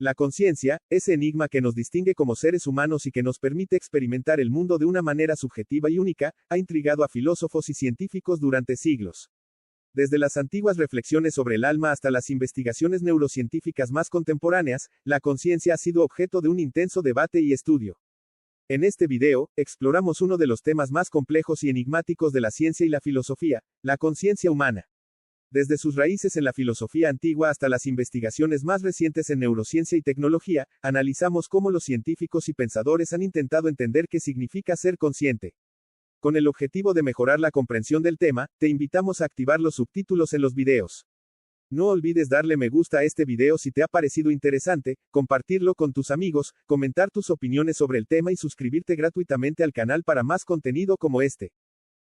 La conciencia, ese enigma que nos distingue como seres humanos y que nos permite experimentar el mundo de una manera subjetiva y única, ha intrigado a filósofos y científicos durante siglos. Desde las antiguas reflexiones sobre el alma hasta las investigaciones neurocientíficas más contemporáneas, la conciencia ha sido objeto de un intenso debate y estudio. En este video, exploramos uno de los temas más complejos y enigmáticos de la ciencia y la filosofía, la conciencia humana. Desde sus raíces en la filosofía antigua hasta las investigaciones más recientes en neurociencia y tecnología, analizamos cómo los científicos y pensadores han intentado entender qué significa ser consciente. Con el objetivo de mejorar la comprensión del tema, te invitamos a activar los subtítulos en los videos. No olvides darle me gusta a este video si te ha parecido interesante, compartirlo con tus amigos, comentar tus opiniones sobre el tema y suscribirte gratuitamente al canal para más contenido como este.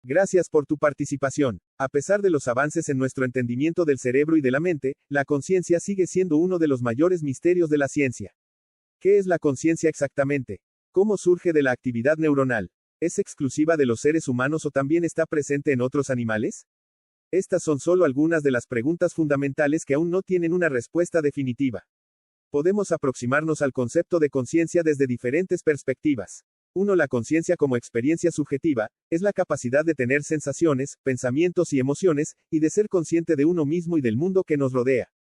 Gracias por tu participación. A pesar de los avances en nuestro entendimiento del cerebro y de la mente, la conciencia sigue siendo uno de los mayores misterios de la ciencia. ¿Qué es la conciencia exactamente? ¿Cómo surge de la actividad neuronal? ¿Es exclusiva de los seres humanos o también está presente en otros animales? Estas son solo algunas de las preguntas fundamentales que aún no tienen una respuesta definitiva. Podemos aproximarnos al concepto de conciencia desde diferentes perspectivas. 1. La conciencia como experiencia subjetiva, es la capacidad de tener sensaciones, pensamientos y emociones, y de ser consciente de uno mismo y del mundo que nos rodea.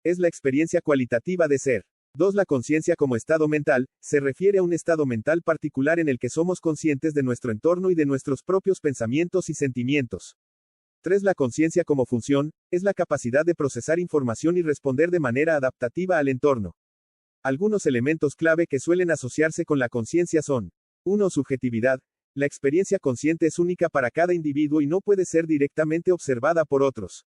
Es la experiencia cualitativa de ser. 2. La conciencia como estado mental, se refiere a un estado mental particular en el que somos conscientes de nuestro entorno y de nuestros propios pensamientos y sentimientos. 3. La conciencia como función, es la capacidad de procesar información y responder de manera adaptativa al entorno. Algunos elementos clave que suelen asociarse con la conciencia son: 1. Subjetividad. La experiencia consciente es única para cada individuo y no puede ser directamente observada por otros.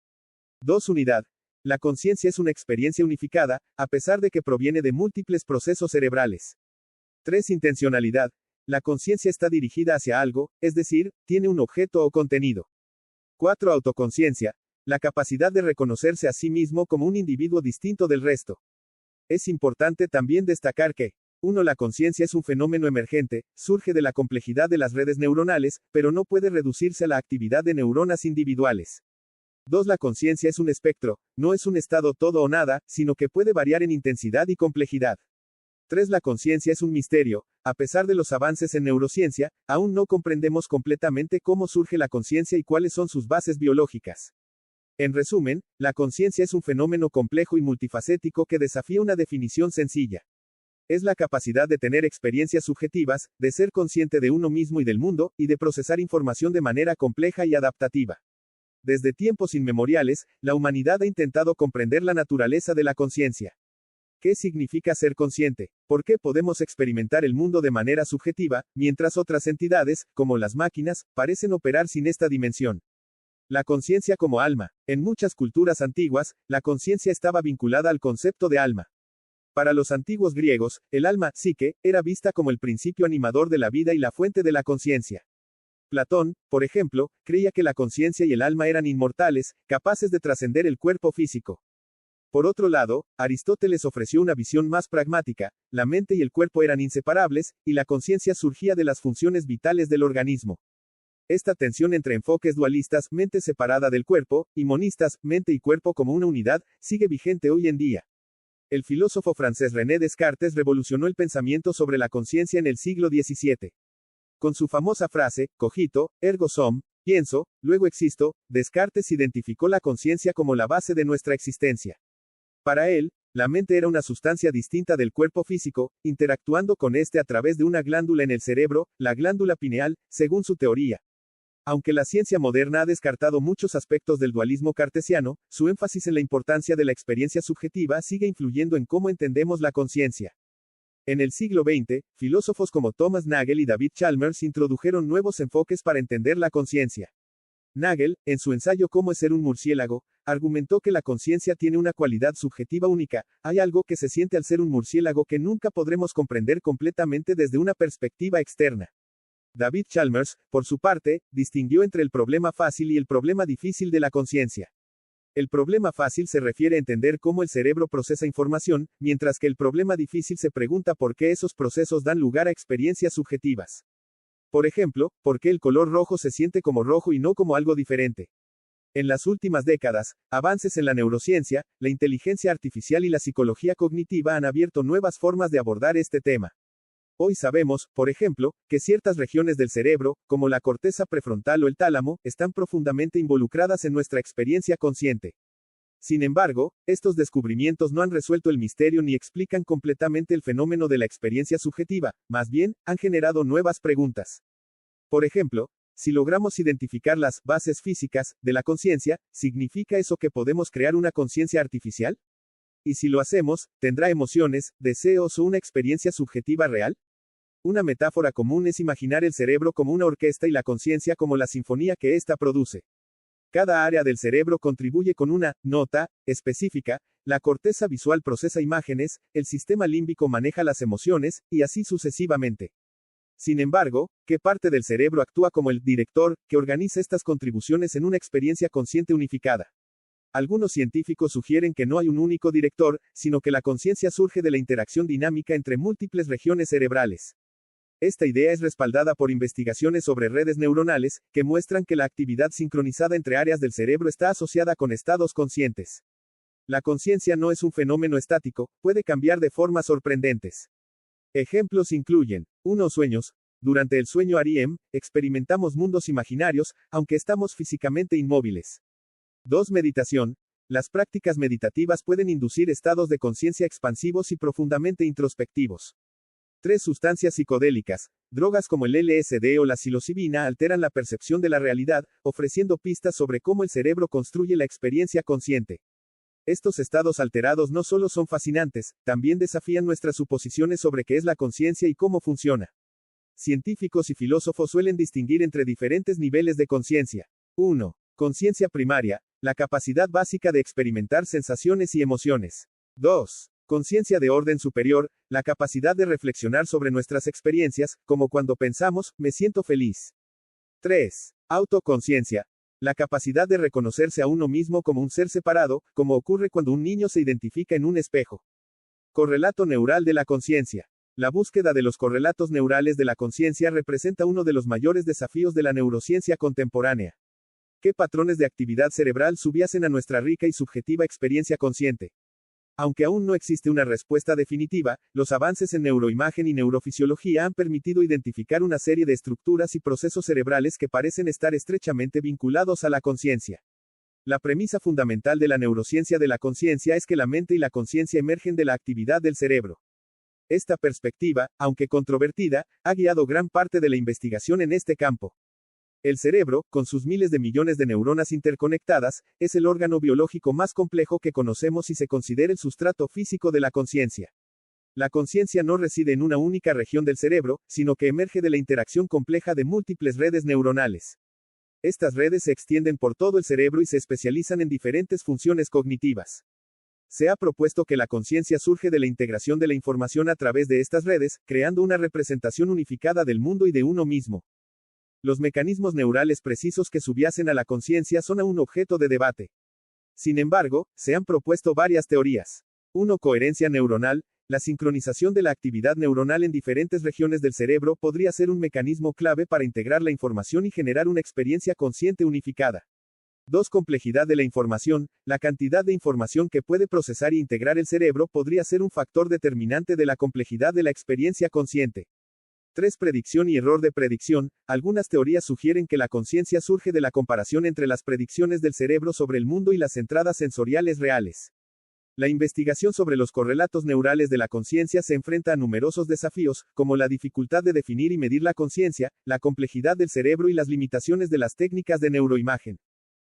2. Unidad. La conciencia es una experiencia unificada, a pesar de que proviene de múltiples procesos cerebrales. 3. Intencionalidad. La conciencia está dirigida hacia algo, es decir, tiene un objeto o contenido. 4. Autoconciencia. La capacidad de reconocerse a sí mismo como un individuo distinto del resto. Es importante también destacar que 1. La conciencia es un fenómeno emergente, surge de la complejidad de las redes neuronales, pero no puede reducirse a la actividad de neuronas individuales. 2. La conciencia es un espectro, no es un estado todo o nada, sino que puede variar en intensidad y complejidad. 3. La conciencia es un misterio. A pesar de los avances en neurociencia, aún no comprendemos completamente cómo surge la conciencia y cuáles son sus bases biológicas. En resumen, la conciencia es un fenómeno complejo y multifacético que desafía una definición sencilla. Es la capacidad de tener experiencias subjetivas, de ser consciente de uno mismo y del mundo, y de procesar información de manera compleja y adaptativa. Desde tiempos inmemoriales, la humanidad ha intentado comprender la naturaleza de la conciencia. ¿Qué significa ser consciente? ¿Por qué podemos experimentar el mundo de manera subjetiva, mientras otras entidades, como las máquinas, parecen operar sin esta dimensión? La conciencia como alma. En muchas culturas antiguas, la conciencia estaba vinculada al concepto de alma. Para los antiguos griegos, el alma, psique, era vista como el principio animador de la vida y la fuente de la conciencia. Platón, por ejemplo, creía que la conciencia y el alma eran inmortales, capaces de trascender el cuerpo físico. Por otro lado, Aristóteles ofreció una visión más pragmática: la mente y el cuerpo eran inseparables, y la conciencia surgía de las funciones vitales del organismo. Esta tensión entre enfoques dualistas, mente separada del cuerpo, y monistas, mente y cuerpo como una unidad, sigue vigente hoy en día. El filósofo francés René Descartes revolucionó el pensamiento sobre la conciencia en el siglo XVII. Con su famosa frase, cogito, ergo sum, pienso, luego existo, Descartes identificó la conciencia como la base de nuestra existencia. Para él, la mente era una sustancia distinta del cuerpo físico, interactuando con este a través de una glándula en el cerebro, la glándula pineal, según su teoría. Aunque la ciencia moderna ha descartado muchos aspectos del dualismo cartesiano, su énfasis en la importancia de la experiencia subjetiva sigue influyendo en cómo entendemos la conciencia. En el siglo XX, filósofos como Thomas Nagel y David Chalmers introdujeron nuevos enfoques para entender la conciencia. Nagel, en su ensayo ¿Cómo es ser un murciélago?, argumentó que la conciencia tiene una cualidad subjetiva única: hay algo que se siente al ser un murciélago que nunca podremos comprender completamente desde una perspectiva externa. David Chalmers, por su parte, distinguió entre el problema fácil y el problema difícil de la conciencia. El problema fácil se refiere a entender cómo el cerebro procesa información, mientras que el problema difícil se pregunta por qué esos procesos dan lugar a experiencias subjetivas. Por ejemplo, ¿por qué el color rojo se siente como rojo y no como algo diferente? En las últimas décadas, avances en la neurociencia, la inteligencia artificial y la psicología cognitiva han abierto nuevas formas de abordar este tema. Hoy sabemos, por ejemplo, que ciertas regiones del cerebro, como la corteza prefrontal o el tálamo, están profundamente involucradas en nuestra experiencia consciente. Sin embargo, estos descubrimientos no han resuelto el misterio ni explican completamente el fenómeno de la experiencia subjetiva, más bien, han generado nuevas preguntas. Por ejemplo, si logramos identificar las bases físicas de la conciencia, ¿significa eso que podemos crear una conciencia artificial? Y si lo hacemos, ¿tendrá emociones, deseos o una experiencia subjetiva real? Una metáfora común es imaginar el cerebro como una orquesta y la conciencia como la sinfonía que ésta produce. Cada área del cerebro contribuye con una nota específica, la corteza visual procesa imágenes, el sistema límbico maneja las emociones, y así sucesivamente. Sin embargo, ¿qué parte del cerebro actúa como el director, que organiza estas contribuciones en una experiencia consciente unificada? Algunos científicos sugieren que no hay un único director, sino que la conciencia surge de la interacción dinámica entre múltiples regiones cerebrales. Esta idea es respaldada por investigaciones sobre redes neuronales, que muestran que la actividad sincronizada entre áreas del cerebro está asociada con estados conscientes. La conciencia no es un fenómeno estático, puede cambiar de formas sorprendentes. Ejemplos incluyen: 1. Sueños. Durante el sueño REM, experimentamos mundos imaginarios, aunque estamos físicamente inmóviles. 2. Meditación. Las prácticas meditativas pueden inducir estados de conciencia expansivos y profundamente introspectivos. 3. Sustancias psicodélicas. Drogas como el LSD o la psilocibina alteran la percepción de la realidad, ofreciendo pistas sobre cómo el cerebro construye la experiencia consciente. Estos estados alterados no solo son fascinantes, también desafían nuestras suposiciones sobre qué es la conciencia y cómo funciona. Científicos y filósofos suelen distinguir entre diferentes niveles de conciencia. 1. Conciencia primaria, la capacidad básica de experimentar sensaciones y emociones. 2. Conciencia de orden superior, la capacidad de reflexionar sobre nuestras experiencias, como cuando pensamos, me siento feliz. 3. Autoconciencia, la capacidad de reconocerse a uno mismo como un ser separado, como ocurre cuando un niño se identifica en un espejo. Correlato neural de la conciencia. La búsqueda de los correlatos neurales de la conciencia representa uno de los mayores desafíos de la neurociencia contemporánea. ¿Qué patrones de actividad cerebral subyacen a nuestra rica y subjetiva experiencia consciente? Aunque aún no existe una respuesta definitiva, los avances en neuroimagen y neurofisiología han permitido identificar una serie de estructuras y procesos cerebrales que parecen estar estrechamente vinculados a la conciencia. La premisa fundamental de la neurociencia de la conciencia es que la mente y la conciencia emergen de la actividad del cerebro. Esta perspectiva, aunque controvertida, ha guiado gran parte de la investigación en este campo. El cerebro, con sus miles de millones de neuronas interconectadas, es el órgano biológico más complejo que conocemos y se considera el sustrato físico de la conciencia. La conciencia no reside en una única región del cerebro, sino que emerge de la interacción compleja de múltiples redes neuronales. Estas redes se extienden por todo el cerebro y se especializan en diferentes funciones cognitivas. Se ha propuesto que la conciencia surge de la integración de la información a través de estas redes, creando una representación unificada del mundo y de uno mismo. Los mecanismos neurales precisos que subyacen a la conciencia son aún objeto de debate. Sin embargo, se han propuesto varias teorías. 1. Coherencia neuronal. La sincronización de la actividad neuronal en diferentes regiones del cerebro podría ser un mecanismo clave para integrar la información y generar una experiencia consciente unificada. 2. Complejidad de la información. La cantidad de información que puede procesar e integrar el cerebro podría ser un factor determinante de la complejidad de la experiencia consciente. 3. Predicción y error de predicción. Algunas teorías sugieren que la conciencia surge de la comparación entre las predicciones del cerebro sobre el mundo y las entradas sensoriales reales. La investigación sobre los correlatos neurales de la conciencia se enfrenta a numerosos desafíos, como la dificultad de definir y medir la conciencia, la complejidad del cerebro y las limitaciones de las técnicas de neuroimagen.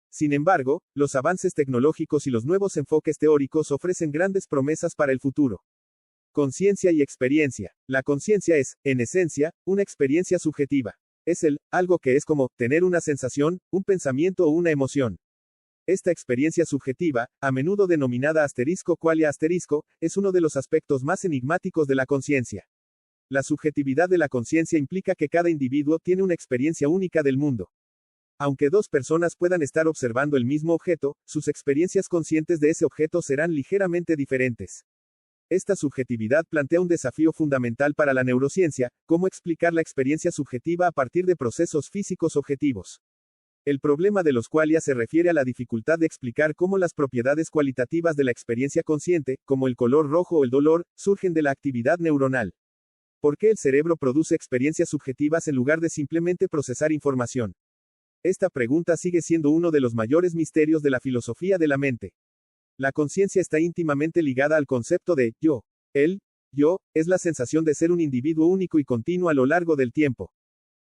Sin embargo, los avances tecnológicos y los nuevos enfoques teóricos ofrecen grandes promesas para el futuro. Conciencia y experiencia. La conciencia es, en esencia, una experiencia subjetiva. Es algo que es como, tener una sensación, un pensamiento o una emoción. Esta experiencia subjetiva, a menudo denominada qualia asterisco, es uno de los aspectos más enigmáticos de la conciencia. La subjetividad de la conciencia implica que cada individuo tiene una experiencia única del mundo. Aunque dos personas puedan estar observando el mismo objeto, sus experiencias conscientes de ese objeto serán ligeramente diferentes. Esta subjetividad plantea un desafío fundamental para la neurociencia: cómo explicar la experiencia subjetiva a partir de procesos físicos objetivos. El problema de los qualia se refiere a la dificultad de explicar cómo las propiedades cualitativas de la experiencia consciente, como el color rojo o el dolor, surgen de la actividad neuronal. ¿Por qué el cerebro produce experiencias subjetivas en lugar de simplemente procesar información? Esta pregunta sigue siendo uno de los mayores misterios de la filosofía de la mente. La conciencia está íntimamente ligada al concepto de yo. El yo es la sensación de ser un individuo único y continuo a lo largo del tiempo.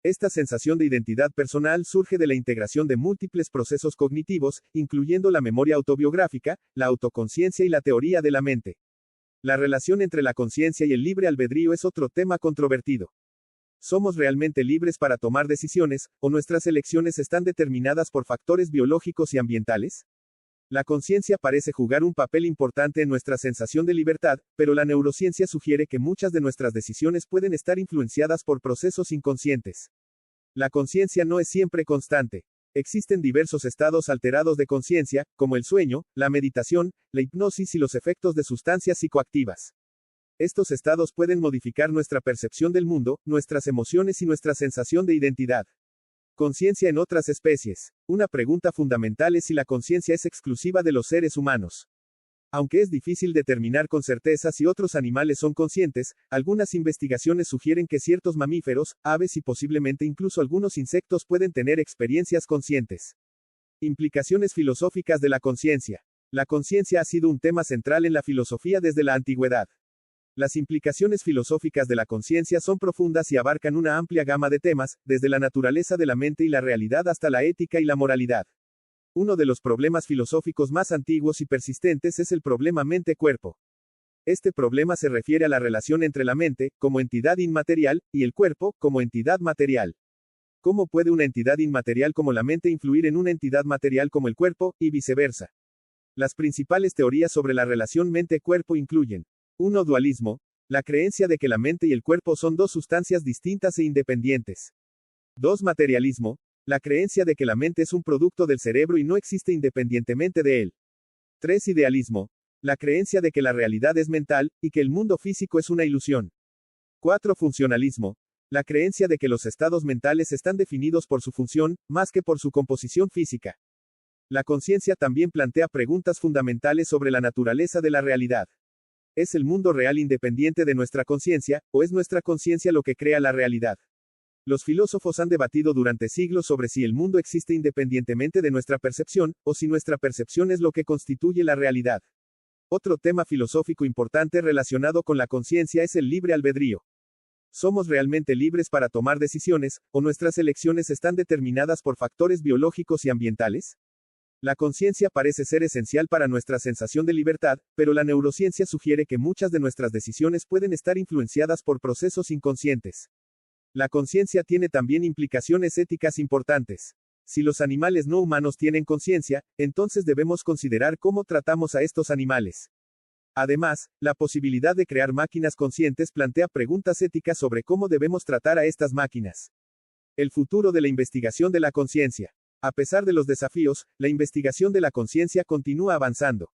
Esta sensación de identidad personal surge de la integración de múltiples procesos cognitivos, incluyendo la memoria autobiográfica, la autoconciencia y la teoría de la mente. La relación entre la conciencia y el libre albedrío es otro tema controvertido. ¿Somos realmente libres para tomar decisiones, o nuestras elecciones están determinadas por factores biológicos y ambientales? La conciencia parece jugar un papel importante en nuestra sensación de libertad, pero la neurociencia sugiere que muchas de nuestras decisiones pueden estar influenciadas por procesos inconscientes. La conciencia no es siempre constante. Existen diversos estados alterados de conciencia, como el sueño, la meditación, la hipnosis y los efectos de sustancias psicoactivas. Estos estados pueden modificar nuestra percepción del mundo, nuestras emociones y nuestra sensación de identidad. Conciencia en otras especies. Una pregunta fundamental es si la conciencia es exclusiva de los seres humanos. Aunque es difícil determinar con certeza si otros animales son conscientes, algunas investigaciones sugieren que ciertos mamíferos, aves y posiblemente incluso algunos insectos pueden tener experiencias conscientes. Implicaciones filosóficas de la conciencia. La conciencia ha sido un tema central en la filosofía desde la antigüedad. Las implicaciones filosóficas de la conciencia son profundas y abarcan una amplia gama de temas, desde la naturaleza de la mente y la realidad hasta la ética y la moralidad. Uno de los problemas filosóficos más antiguos y persistentes es el problema mente-cuerpo. Este problema se refiere a la relación entre la mente, como entidad inmaterial, y el cuerpo, como entidad material. ¿Cómo puede una entidad inmaterial como la mente influir en una entidad material como el cuerpo, y viceversa? Las principales teorías sobre la relación mente-cuerpo incluyen 1. Dualismo, la creencia de que la mente y el cuerpo son dos sustancias distintas e independientes. 2. Materialismo, la creencia de que la mente es un producto del cerebro y no existe independientemente de él. 3. Idealismo, la creencia de que la realidad es mental, y que el mundo físico es una ilusión. 4. Funcionalismo, la creencia de que los estados mentales están definidos por su función, más que por su composición física. La conciencia también plantea preguntas fundamentales sobre la naturaleza de la realidad. ¿Es el mundo real independiente de nuestra conciencia, o es nuestra conciencia lo que crea la realidad? Los filósofos han debatido durante siglos sobre si el mundo existe independientemente de nuestra percepción, o si nuestra percepción es lo que constituye la realidad. Otro tema filosófico importante relacionado con la conciencia es el libre albedrío. ¿Somos realmente libres para tomar decisiones, o nuestras elecciones están determinadas por factores biológicos y ambientales? La conciencia parece ser esencial para nuestra sensación de libertad, pero la neurociencia sugiere que muchas de nuestras decisiones pueden estar influenciadas por procesos inconscientes. La conciencia tiene también implicaciones éticas importantes. Si los animales no humanos tienen conciencia, entonces debemos considerar cómo tratamos a estos animales. Además, la posibilidad de crear máquinas conscientes plantea preguntas éticas sobre cómo debemos tratar a estas máquinas. El futuro de la investigación de la conciencia. A pesar de los desafíos, la investigación de la conciencia continúa avanzando.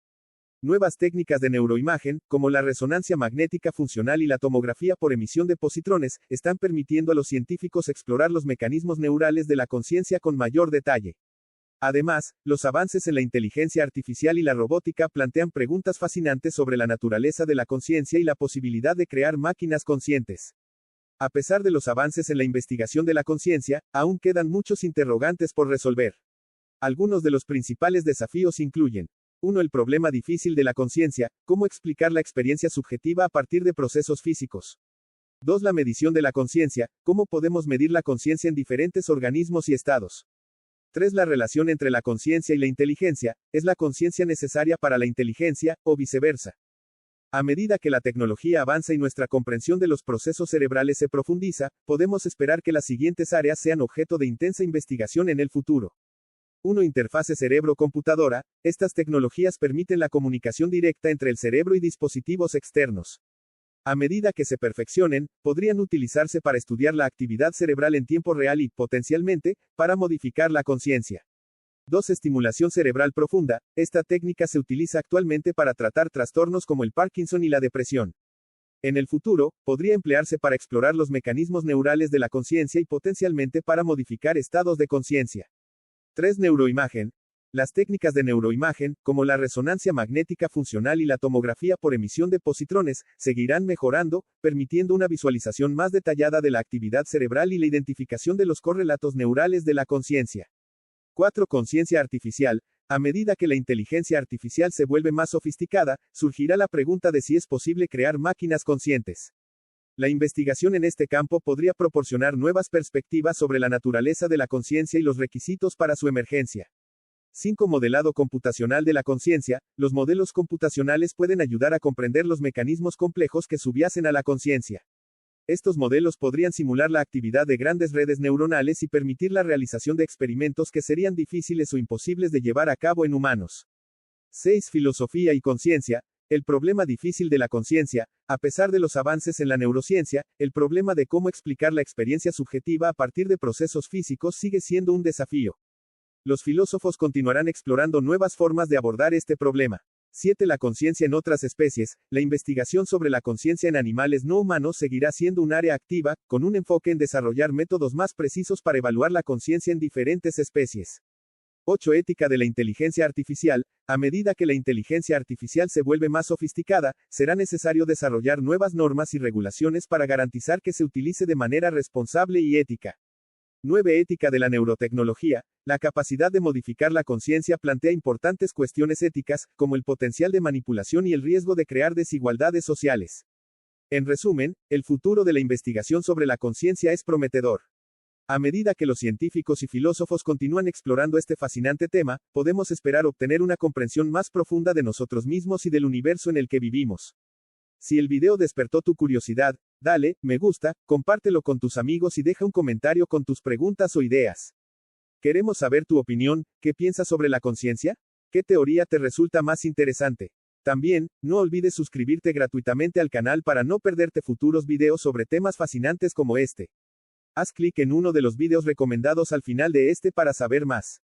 Nuevas técnicas de neuroimagen, como la resonancia magnética funcional y la tomografía por emisión de positrones, están permitiendo a los científicos explorar los mecanismos neurales de la conciencia con mayor detalle. Además, los avances en la inteligencia artificial y la robótica plantean preguntas fascinantes sobre la naturaleza de la conciencia y la posibilidad de crear máquinas conscientes. A pesar de los avances en la investigación de la conciencia, aún quedan muchos interrogantes por resolver. Algunos de los principales desafíos incluyen 1. El problema difícil de la conciencia, cómo explicar la experiencia subjetiva a partir de procesos físicos. 2. La medición de la conciencia, cómo podemos medir la conciencia en diferentes organismos y estados. 3. La relación entre la conciencia y la inteligencia, ¿es la conciencia necesaria para la inteligencia, o viceversa? A medida que la tecnología avanza y nuestra comprensión de los procesos cerebrales se profundiza, podemos esperar que las siguientes áreas sean objeto de intensa investigación en el futuro. 1. Interfase cerebro-computadora. Estas tecnologías permiten la comunicación directa entre el cerebro y dispositivos externos. A medida que se perfeccionen, podrían utilizarse para estudiar la actividad cerebral en tiempo real y, potencialmente, para modificar la conciencia. 2. Estimulación cerebral profunda. Esta técnica se utiliza actualmente para tratar trastornos como el Parkinson y la depresión. En el futuro, podría emplearse para explorar los mecanismos neurales de la conciencia y potencialmente para modificar estados de conciencia. 3. Neuroimagen. Las técnicas de neuroimagen, como la resonancia magnética funcional y la tomografía por emisión de positrones, seguirán mejorando, permitiendo una visualización más detallada de la actividad cerebral y la identificación de los correlatos neurales de la conciencia. 4. Conciencia artificial. A medida que la inteligencia artificial se vuelve más sofisticada, surgirá la pregunta de si es posible crear máquinas conscientes. La investigación en este campo podría proporcionar nuevas perspectivas sobre la naturaleza de la conciencia y los requisitos para su emergencia. 5. Modelado computacional de la conciencia. Los modelos computacionales pueden ayudar a comprender los mecanismos complejos que subyacen a la conciencia. Estos modelos podrían simular la actividad de grandes redes neuronales y permitir la realización de experimentos que serían difíciles o imposibles de llevar a cabo en humanos. 6. Filosofía y conciencia. El problema difícil de la conciencia. A pesar de los avances en la neurociencia, el problema de cómo explicar la experiencia subjetiva a partir de procesos físicos sigue siendo un desafío. Los filósofos continuarán explorando nuevas formas de abordar este problema. 7. La conciencia en otras especies. La investigación sobre la conciencia en animales no humanos seguirá siendo un área activa, con un enfoque en desarrollar métodos más precisos para evaluar la conciencia en diferentes especies. 8. Ética de la inteligencia artificial. A medida que la inteligencia artificial se vuelve más sofisticada, será necesario desarrollar nuevas normas y regulaciones para garantizar que se utilice de manera responsable y ética. 9. Ética de la neurotecnología. La capacidad de modificar la conciencia plantea importantes cuestiones éticas, como el potencial de manipulación y el riesgo de crear desigualdades sociales. En resumen, el futuro de la investigación sobre la conciencia es prometedor. A medida que los científicos y filósofos continúan explorando este fascinante tema, podemos esperar obtener una comprensión más profunda de nosotros mismos y del universo en el que vivimos. Si el video despertó tu curiosidad, dale me gusta, compártelo con tus amigos y deja un comentario con tus preguntas o ideas. Queremos saber tu opinión. ¿Qué piensas sobre la conciencia? ¿Qué teoría te resulta más interesante? También, no olvides suscribirte gratuitamente al canal para no perderte futuros videos sobre temas fascinantes como este. Haz clic en uno de los videos recomendados al final de este para saber más.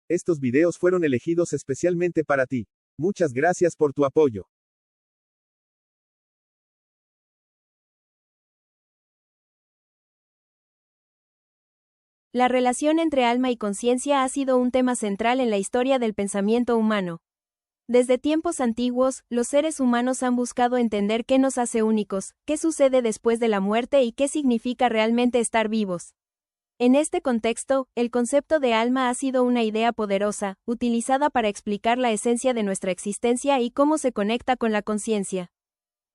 Estos videos fueron elegidos especialmente para ti. Muchas gracias por tu apoyo. La relación entre alma y conciencia ha sido un tema central en la historia del pensamiento humano. Desde tiempos antiguos, los seres humanos han buscado entender qué nos hace únicos, qué sucede después de la muerte y qué significa realmente estar vivos. En este contexto, el concepto de alma ha sido una idea poderosa, utilizada para explicar la esencia de nuestra existencia y cómo se conecta con la conciencia.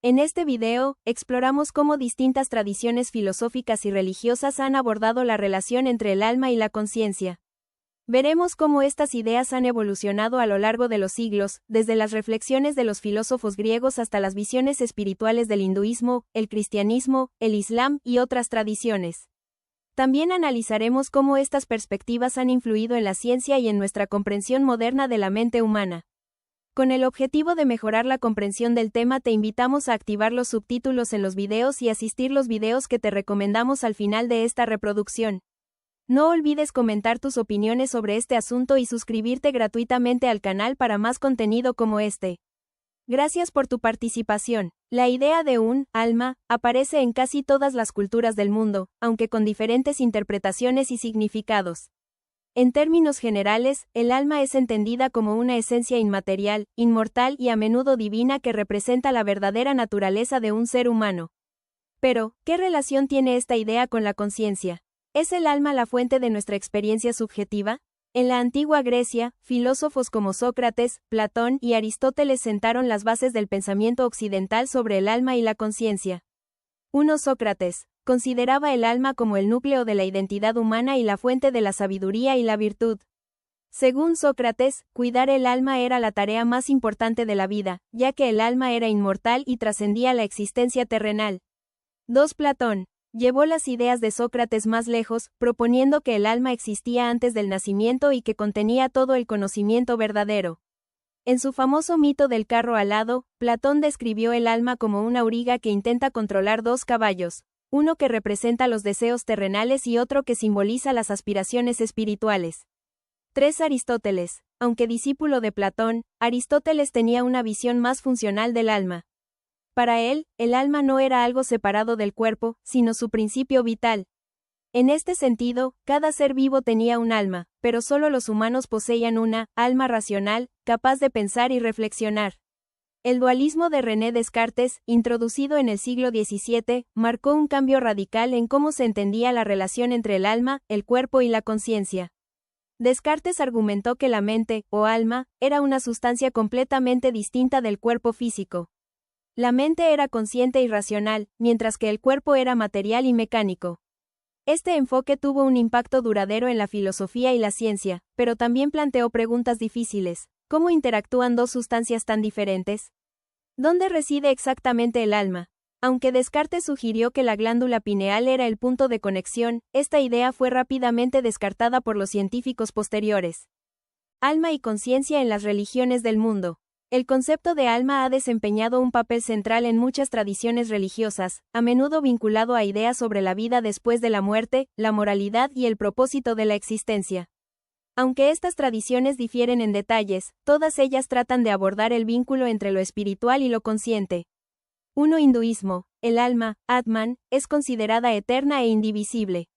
En este video, exploramos cómo distintas tradiciones filosóficas y religiosas han abordado la relación entre el alma y la conciencia. Veremos cómo estas ideas han evolucionado a lo largo de los siglos, desde las reflexiones de los filósofos griegos hasta las visiones espirituales del hinduismo, el cristianismo, el islam y otras tradiciones. También analizaremos cómo estas perspectivas han influido en la ciencia y en nuestra comprensión moderna de la mente humana. Con el objetivo de mejorar la comprensión del tema, te invitamos a activar los subtítulos en los videos y asistir los videos que te recomendamos al final de esta reproducción. No olvides comentar tus opiniones sobre este asunto y suscribirte gratuitamente al canal para más contenido como este. Gracias por tu participación. La idea de un alma aparece en casi todas las culturas del mundo, aunque con diferentes interpretaciones y significados. En términos generales, el alma es entendida como una esencia inmaterial, inmortal y a menudo divina que representa la verdadera naturaleza de un ser humano. Pero, ¿qué relación tiene esta idea con la conciencia? ¿Es el alma la fuente de nuestra experiencia subjetiva? En la antigua Grecia, filósofos como Sócrates, Platón y Aristóteles sentaron las bases del pensamiento occidental sobre el alma y la conciencia. 1. Sócrates consideraba el alma como el núcleo de la identidad humana y la fuente de la sabiduría y la virtud. Según Sócrates, cuidar el alma era la tarea más importante de la vida, ya que el alma era inmortal y trascendía la existencia terrenal. 2. Platón llevó las ideas de Sócrates más lejos, proponiendo que el alma existía antes del nacimiento y que contenía todo el conocimiento verdadero. En su famoso mito del carro alado, Platón describió el alma como una auriga que intenta controlar dos caballos, uno que representa los deseos terrenales y otro que simboliza las aspiraciones espirituales. 3. Aristóteles. Aunque discípulo de Platón, Aristóteles tenía una visión más funcional del alma. Para él, el alma no era algo separado del cuerpo, sino su principio vital. En este sentido, cada ser vivo tenía un alma, pero solo los humanos poseían una alma racional, capaz de pensar y reflexionar. El dualismo de René Descartes, introducido en el siglo XVII, marcó un cambio radical en cómo se entendía la relación entre el alma, el cuerpo y la conciencia. Descartes argumentó que la mente, o alma, era una sustancia completamente distinta del cuerpo físico. La mente era consciente y racional, mientras que el cuerpo era material y mecánico. Este enfoque tuvo un impacto duradero en la filosofía y la ciencia, pero también planteó preguntas difíciles. ¿Cómo interactúan dos sustancias tan diferentes? ¿Dónde reside exactamente el alma? Aunque Descartes sugirió que la glándula pineal era el punto de conexión, esta idea fue rápidamente descartada por los científicos posteriores. Alma y conciencia en las religiones del mundo. El concepto de alma ha desempeñado un papel central en muchas tradiciones religiosas, a menudo vinculado a ideas sobre la vida después de la muerte, la moralidad y el propósito de la existencia. Aunque estas tradiciones difieren en detalles, todas ellas tratan de abordar el vínculo entre lo espiritual y lo consciente. 1. Hinduismo. El alma, Atman, es considerada eterna e indivisible.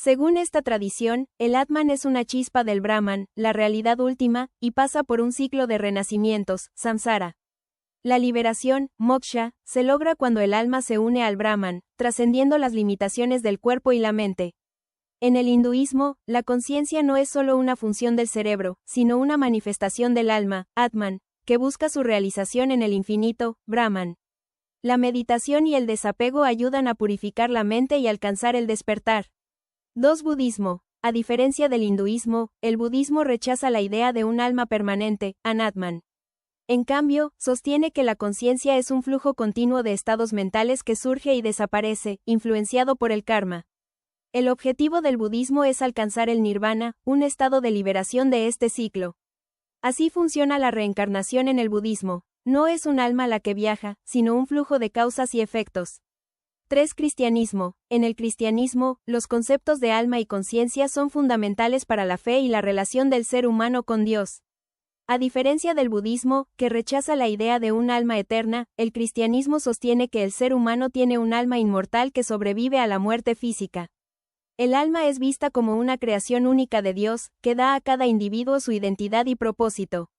Según esta tradición, el Atman es una chispa del Brahman, la realidad última, y pasa por un ciclo de renacimientos, samsara. La liberación, moksha, se logra cuando el alma se une al Brahman, trascendiendo las limitaciones del cuerpo y la mente. En el hinduismo, la conciencia no es solo una función del cerebro, sino una manifestación del alma, Atman, que busca su realización en el infinito, Brahman. La meditación y el desapego ayudan a purificar la mente y alcanzar el despertar. 2. Budismo. A diferencia del hinduismo, el budismo rechaza la idea de un alma permanente, Anatman. En cambio, sostiene que la conciencia es un flujo continuo de estados mentales que surge y desaparece, influenciado por el karma. El objetivo del budismo es alcanzar el nirvana, un estado de liberación de este ciclo. Así funciona la reencarnación en el budismo. No es un alma la que viaja, sino un flujo de causas y efectos. 3. Cristianismo. En el cristianismo, los conceptos de alma y conciencia son fundamentales para la fe y la relación del ser humano con Dios. A diferencia del budismo, que rechaza la idea de un alma eterna, el cristianismo sostiene que el ser humano tiene un alma inmortal que sobrevive a la muerte física. El alma es vista como una creación única de Dios, que da a cada individuo su identidad y propósito.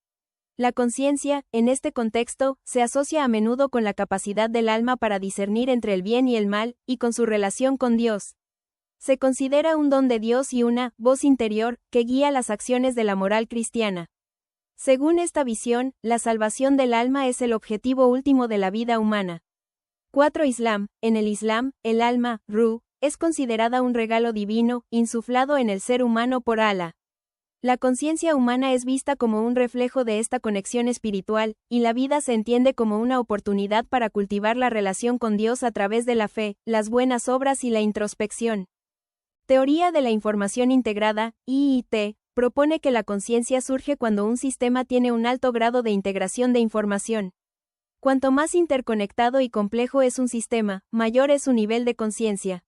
La conciencia, en este contexto, se asocia a menudo con la capacidad del alma para discernir entre el bien y el mal, y con su relación con Dios. Se considera un don de Dios y una voz interior que guía las acciones de la moral cristiana. Según esta visión, la salvación del alma es el objetivo último de la vida humana. 4. Islam. En el Islam, el alma, Ruh, es considerada un regalo divino, insuflado en el ser humano por Alá. La conciencia humana es vista como un reflejo de esta conexión espiritual, y la vida se entiende como una oportunidad para cultivar la relación con Dios a través de la fe, las buenas obras y la introspección. Teoría de la Información Integrada, IIT, propone que la conciencia surge cuando un sistema tiene un alto grado de integración de información. Cuanto más interconectado y complejo es un sistema, mayor es su nivel de conciencia.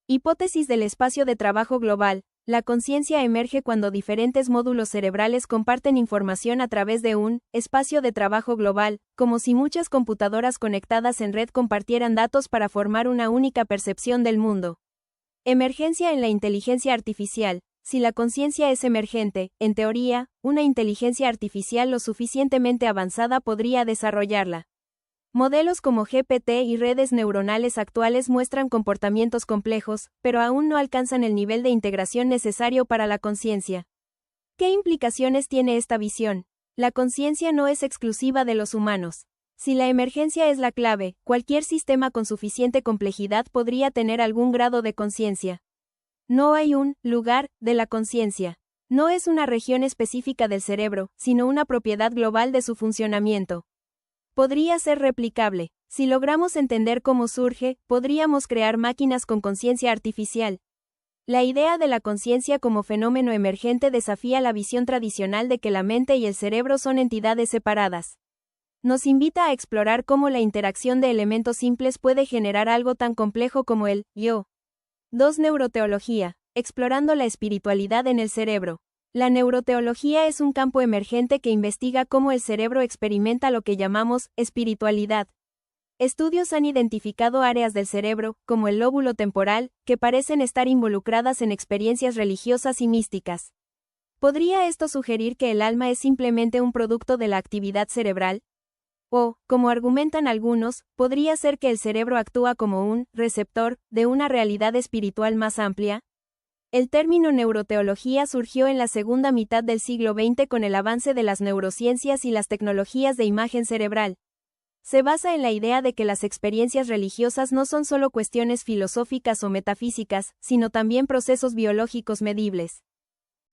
Hipótesis del espacio de trabajo global. La conciencia emerge cuando diferentes módulos cerebrales comparten información a través de un espacio de trabajo global, como si muchas computadoras conectadas en red compartieran datos para formar una única percepción del mundo. Emergencia en la inteligencia artificial. Si la conciencia es emergente, en teoría, una inteligencia artificial lo suficientemente avanzada podría desarrollarla. Modelos como GPT y redes neuronales actuales muestran comportamientos complejos, pero aún no alcanzan el nivel de integración necesario para la conciencia. ¿Qué implicaciones tiene esta visión? La conciencia no es exclusiva de los humanos. Si la emergencia es la clave, cualquier sistema con suficiente complejidad podría tener algún grado de conciencia. No hay un lugar de la conciencia. No es una región específica del cerebro, sino una propiedad global de su funcionamiento. Podría ser replicable. Si logramos entender cómo surge, podríamos crear máquinas con conciencia artificial. La idea de la conciencia como fenómeno emergente desafía la visión tradicional de que la mente y el cerebro son entidades separadas. Nos invita a explorar cómo la interacción de elementos simples puede generar algo tan complejo como el yo. 2. Neuroteología. Explorando la espiritualidad en el cerebro. La neuroteología es un campo emergente que investiga cómo el cerebro experimenta lo que llamamos espiritualidad. Estudios han identificado áreas del cerebro, como el lóbulo temporal, que parecen estar involucradas en experiencias religiosas y místicas. ¿Podría esto sugerir que el alma es simplemente un producto de la actividad cerebral? O, como argumentan algunos, podría ser que el cerebro actúa como un receptor de una realidad espiritual más amplia. El término neuroteología surgió en la segunda mitad del siglo XX con el avance de las neurociencias y las tecnologías de imagen cerebral. Se basa en la idea de que las experiencias religiosas no son solo cuestiones filosóficas o metafísicas, sino también procesos biológicos medibles.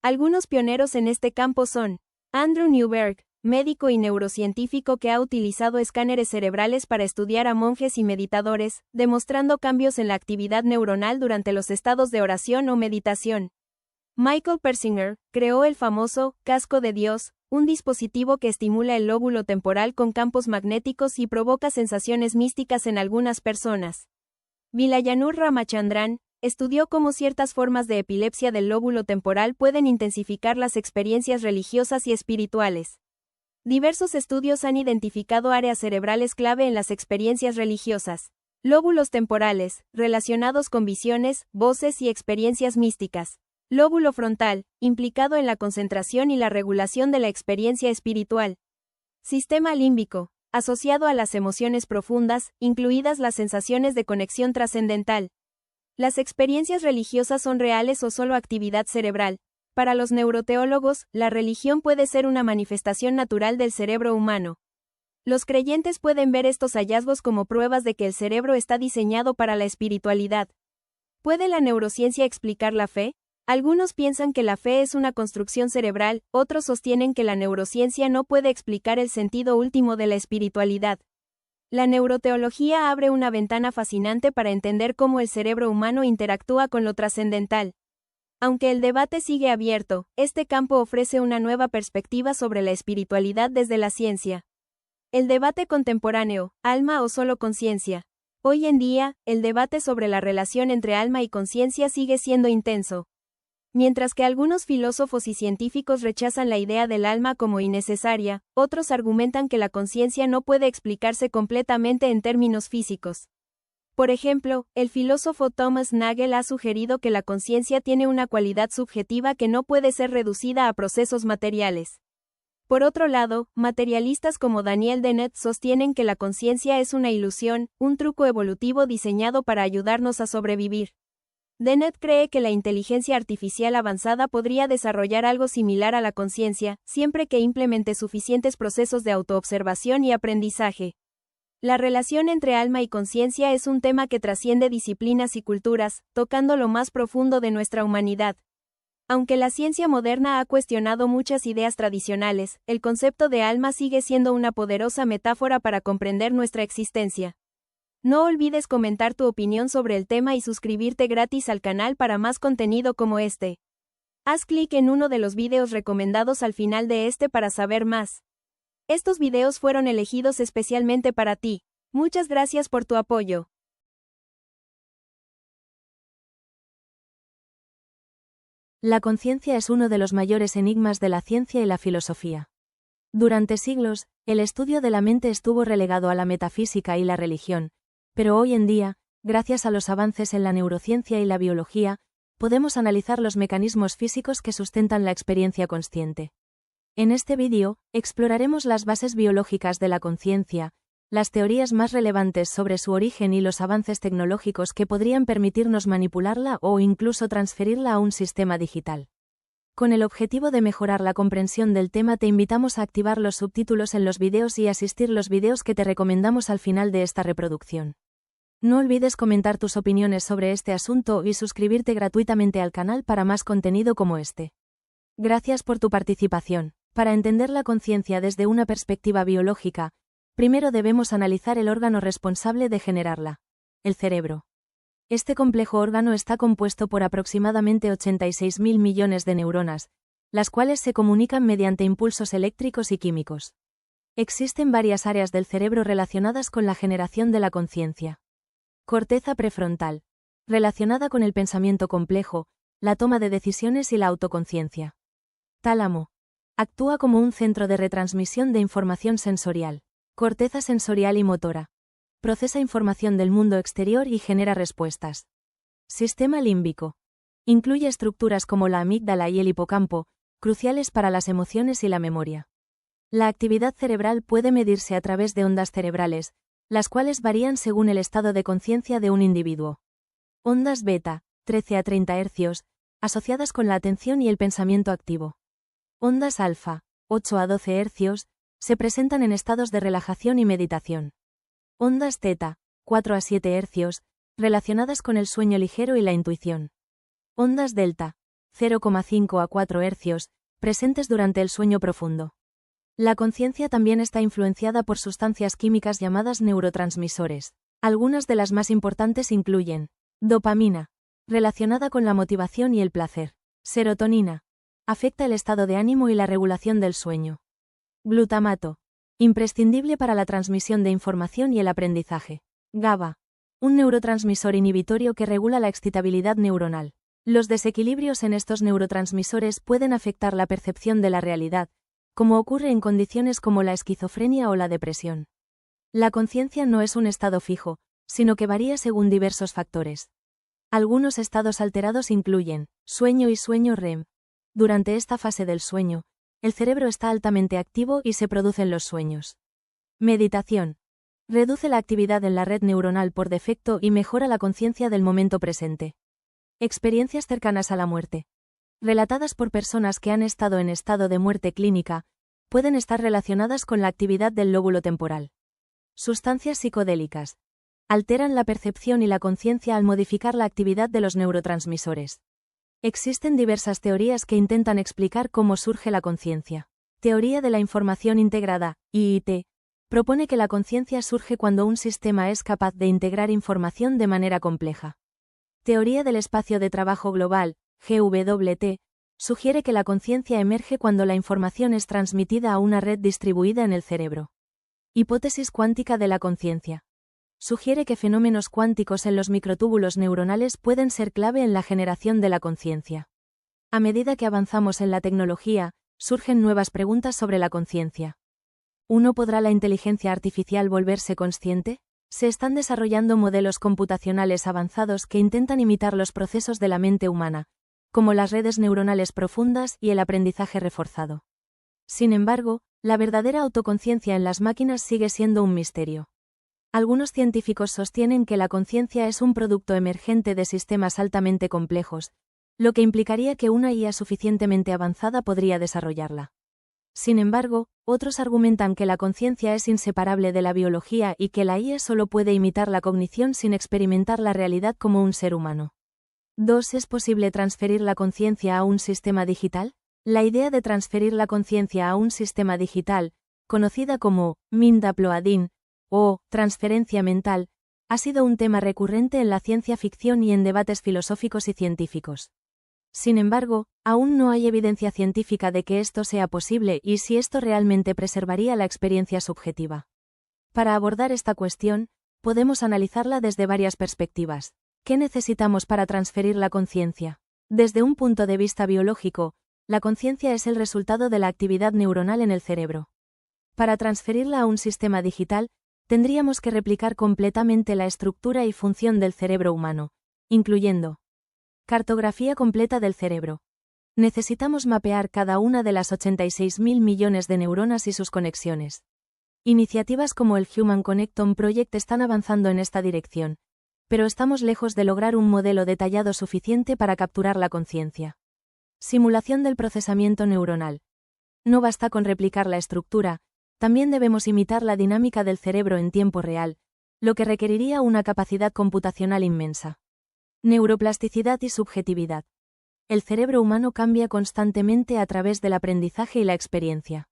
Algunos pioneros en este campo son Andrew Newberg, médico y neurocientífico que ha utilizado escáneres cerebrales para estudiar a monjes y meditadores, demostrando cambios en la actividad neuronal durante los estados de oración o meditación. Michael Persinger creó el famoso casco de Dios, un dispositivo que estimula el lóbulo temporal con campos magnéticos y provoca sensaciones místicas en algunas personas. Vilayanur Ramachandran estudió cómo ciertas formas de epilepsia del lóbulo temporal pueden intensificar las experiencias religiosas y espirituales. Diversos estudios han identificado áreas cerebrales clave en las experiencias religiosas. Lóbulos temporales, relacionados con visiones, voces y experiencias místicas. Lóbulo frontal, implicado en la concentración y la regulación de la experiencia espiritual. Sistema límbico, asociado a las emociones profundas, incluidas las sensaciones de conexión trascendental. ¿Las experiencias religiosas son reales o solo actividad cerebral? Para los neuroteólogos, la religión puede ser una manifestación natural del cerebro humano. Los creyentes pueden ver estos hallazgos como pruebas de que el cerebro está diseñado para la espiritualidad. ¿Puede la neurociencia explicar la fe? Algunos piensan que la fe es una construcción cerebral, otros sostienen que la neurociencia no puede explicar el sentido último de la espiritualidad. La neuroteología abre una ventana fascinante para entender cómo el cerebro humano interactúa con lo trascendental. Aunque el debate sigue abierto, este campo ofrece una nueva perspectiva sobre la espiritualidad desde la ciencia. El debate contemporáneo, alma o solo conciencia. Hoy en día, el debate sobre la relación entre alma y conciencia sigue siendo intenso. Mientras que algunos filósofos y científicos rechazan la idea del alma como innecesaria, otros argumentan que la conciencia no puede explicarse completamente en términos físicos. Por ejemplo, el filósofo Thomas Nagel ha sugerido que la conciencia tiene una cualidad subjetiva que no puede ser reducida a procesos materiales. Por otro lado, materialistas como Daniel Dennett sostienen que la conciencia es una ilusión, un truco evolutivo diseñado para ayudarnos a sobrevivir. Dennett cree que la inteligencia artificial avanzada podría desarrollar algo similar a la conciencia, siempre que implemente suficientes procesos de autoobservación y aprendizaje. La relación entre alma y conciencia es un tema que trasciende disciplinas y culturas, tocando lo más profundo de nuestra humanidad. Aunque la ciencia moderna ha cuestionado muchas ideas tradicionales, el concepto de alma sigue siendo una poderosa metáfora para comprender nuestra existencia. No olvides comentar tu opinión sobre el tema y suscribirte gratis al canal para más contenido como este. Haz clic en uno de los videos recomendados al final de este para saber más. Estos videos fueron elegidos especialmente para ti. Muchas gracias por tu apoyo. La conciencia es uno de los mayores enigmas de la ciencia y la filosofía. Durante siglos, el estudio de la mente estuvo relegado a la metafísica y la religión, pero hoy en día, gracias a los avances en la neurociencia y la biología, podemos analizar los mecanismos físicos que sustentan la experiencia consciente. En este vídeo, exploraremos las bases biológicas de la conciencia, las teorías más relevantes sobre su origen y los avances tecnológicos que podrían permitirnos manipularla o incluso transferirla a un sistema digital. Con el objetivo de mejorar la comprensión del tema, te invitamos a activar los subtítulos en los videos y asistir los videos que te recomendamos al final de esta reproducción. No olvides comentar tus opiniones sobre este asunto y suscribirte gratuitamente al canal para más contenido como este. Gracias por tu participación. Para entender la conciencia desde una perspectiva biológica, primero debemos analizar el órgano responsable de generarla, el cerebro. Este complejo órgano está compuesto por aproximadamente 86.000 millones de neuronas, las cuales se comunican mediante impulsos eléctricos y químicos. Existen varias áreas del cerebro relacionadas con la generación de la conciencia. Corteza prefrontal, relacionada con el pensamiento complejo, la toma de decisiones y la autoconciencia. Tálamo. Actúa como un centro de retransmisión de información sensorial. Corteza sensorial y motora. procesa información del mundo exterior y genera respuestas. Sistema límbico. Incluye estructuras como la amígdala y el hipocampo, cruciales para las emociones y la memoria. La actividad cerebral puede medirse a través de ondas cerebrales, las cuales varían según el estado de conciencia de un individuo. Ondas beta, 13 a 30 Hz, asociadas con la atención y el pensamiento activo. Ondas alfa, 8 a 12 Hz, se presentan en estados de relajación y meditación. Ondas teta, 4 a 7 Hz, relacionadas con el sueño ligero y la intuición. Ondas delta, 0,5 a 4 Hz, presentes durante el sueño profundo. La conciencia también está influenciada por sustancias químicas llamadas neurotransmisores. Algunas de las más importantes incluyen dopamina, relacionada con la motivación y el placer. Serotonina, afecta el estado de ánimo y la regulación del sueño. Glutamato, imprescindible para la transmisión de información y el aprendizaje. GABA, un neurotransmisor inhibitorio que regula la excitabilidad neuronal. Los desequilibrios en estos neurotransmisores pueden afectar la percepción de la realidad, como ocurre en condiciones como la esquizofrenia o la depresión. La conciencia no es un estado fijo, sino que varía según diversos factores. Algunos estados alterados incluyen sueño y sueño REM. Durante esta fase del sueño, el cerebro está altamente activo y se producen los sueños. Meditación. Reduce la actividad en la red neuronal por defecto y mejora la conciencia del momento presente. Experiencias cercanas a la muerte, relatadas por personas que han estado en estado de muerte clínica, pueden estar relacionadas con la actividad del lóbulo temporal. Sustancias psicodélicas. Alteran la percepción y la conciencia al modificar la actividad de los neurotransmisores. Existen diversas teorías que intentan explicar cómo surge la conciencia. Teoría de la información integrada, IIT, propone que la conciencia surge cuando un sistema es capaz de integrar información de manera compleja. Teoría del espacio de trabajo global, GWT, sugiere que la conciencia emerge cuando la información es transmitida a una red distribuida en el cerebro. Hipótesis cuántica de la conciencia. Sugiere que fenómenos cuánticos en los microtúbulos neuronales pueden ser clave en la generación de la conciencia. A medida que avanzamos en la tecnología, surgen nuevas preguntas sobre la conciencia. ¿1 podrá la inteligencia artificial volverse consciente? Se están desarrollando modelos computacionales avanzados que intentan imitar los procesos de la mente humana, como las redes neuronales profundas y el aprendizaje reforzado. Sin embargo, la verdadera autoconciencia en las máquinas sigue siendo un misterio. Algunos científicos sostienen que la conciencia es un producto emergente de sistemas altamente complejos, lo que implicaría que una IA suficientemente avanzada podría desarrollarla. Sin embargo, otros argumentan que la conciencia es inseparable de la biología y que la IA solo puede imitar la cognición sin experimentar la realidad como un ser humano. 2. ¿Es posible transferir la conciencia a un sistema digital? La idea de transferir la conciencia a un sistema digital, conocida como mind uploading o transferencia mental, ha sido un tema recurrente en la ciencia ficción y en debates filosóficos y científicos. Sin embargo, aún no hay evidencia científica de que esto sea posible y si esto realmente preservaría la experiencia subjetiva. Para abordar esta cuestión, podemos analizarla desde varias perspectivas. ¿Qué necesitamos para transferir la conciencia? Desde un punto de vista biológico, la conciencia es el resultado de la actividad neuronal en el cerebro. Para transferirla a un sistema digital, tendríamos que replicar completamente la estructura y función del cerebro humano, incluyendo cartografía completa del cerebro. Necesitamos mapear cada una de las 86.000 millones de neuronas y sus conexiones. Iniciativas como el Human Connectome Project están avanzando en esta dirección, pero estamos lejos de lograr un modelo detallado suficiente para capturar la conciencia. Simulación del procesamiento neuronal. No basta con replicar la estructura, también debemos imitar la dinámica del cerebro en tiempo real, lo que requeriría una capacidad computacional inmensa. Neuroplasticidad y subjetividad. El cerebro humano cambia constantemente a través del aprendizaje y la experiencia.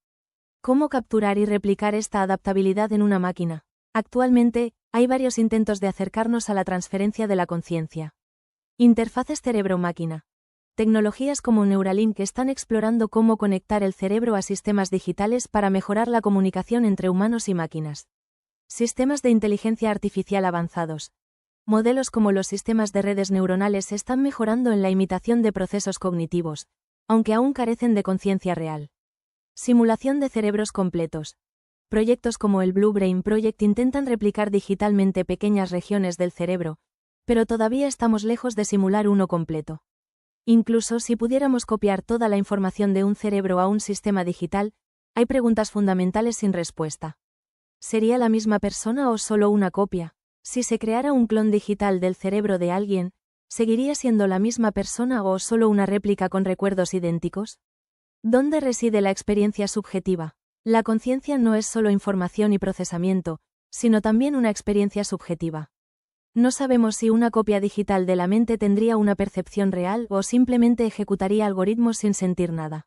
¿Cómo capturar y replicar esta adaptabilidad en una máquina? Actualmente, hay varios intentos de acercarnos a la transferencia de la conciencia. Interfaces cerebro-máquina. Tecnologías como Neuralink están explorando cómo conectar el cerebro a sistemas digitales para mejorar la comunicación entre humanos y máquinas. Sistemas de inteligencia artificial avanzados. Modelos como los sistemas de redes neuronales están mejorando en la imitación de procesos cognitivos, aunque aún carecen de conciencia real. Simulación de cerebros completos. Proyectos como el Blue Brain Project intentan replicar digitalmente pequeñas regiones del cerebro, pero todavía estamos lejos de simular uno completo. Incluso si pudiéramos copiar toda la información de un cerebro a un sistema digital, hay preguntas fundamentales sin respuesta. ¿Sería la misma persona o solo una copia? Si se creara un clon digital del cerebro de alguien, ¿seguiría siendo la misma persona o solo una réplica con recuerdos idénticos? ¿Dónde reside la experiencia subjetiva? La conciencia no es solo información y procesamiento, sino también una experiencia subjetiva. No sabemos si una copia digital de la mente tendría una percepción real o simplemente ejecutaría algoritmos sin sentir nada.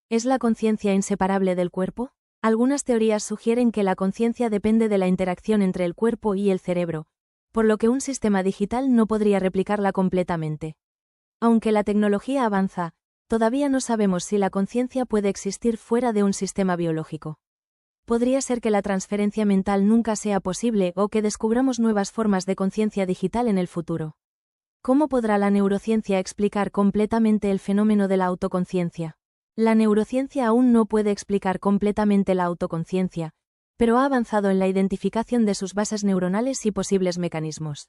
¿Es la conciencia inseparable del cuerpo? Algunas teorías sugieren que la conciencia depende de la interacción entre el cuerpo y el cerebro, por lo que un sistema digital no podría replicarla completamente. Aunque la tecnología avanza, todavía no sabemos si la conciencia puede existir fuera de un sistema biológico. Podría ser que la transferencia mental nunca sea posible o que descubramos nuevas formas de conciencia digital en el futuro. ¿Cómo podrá la neurociencia explicar completamente el fenómeno de la autoconciencia? La neurociencia aún no puede explicar completamente la autoconciencia, pero ha avanzado en la identificación de sus bases neuronales y posibles mecanismos.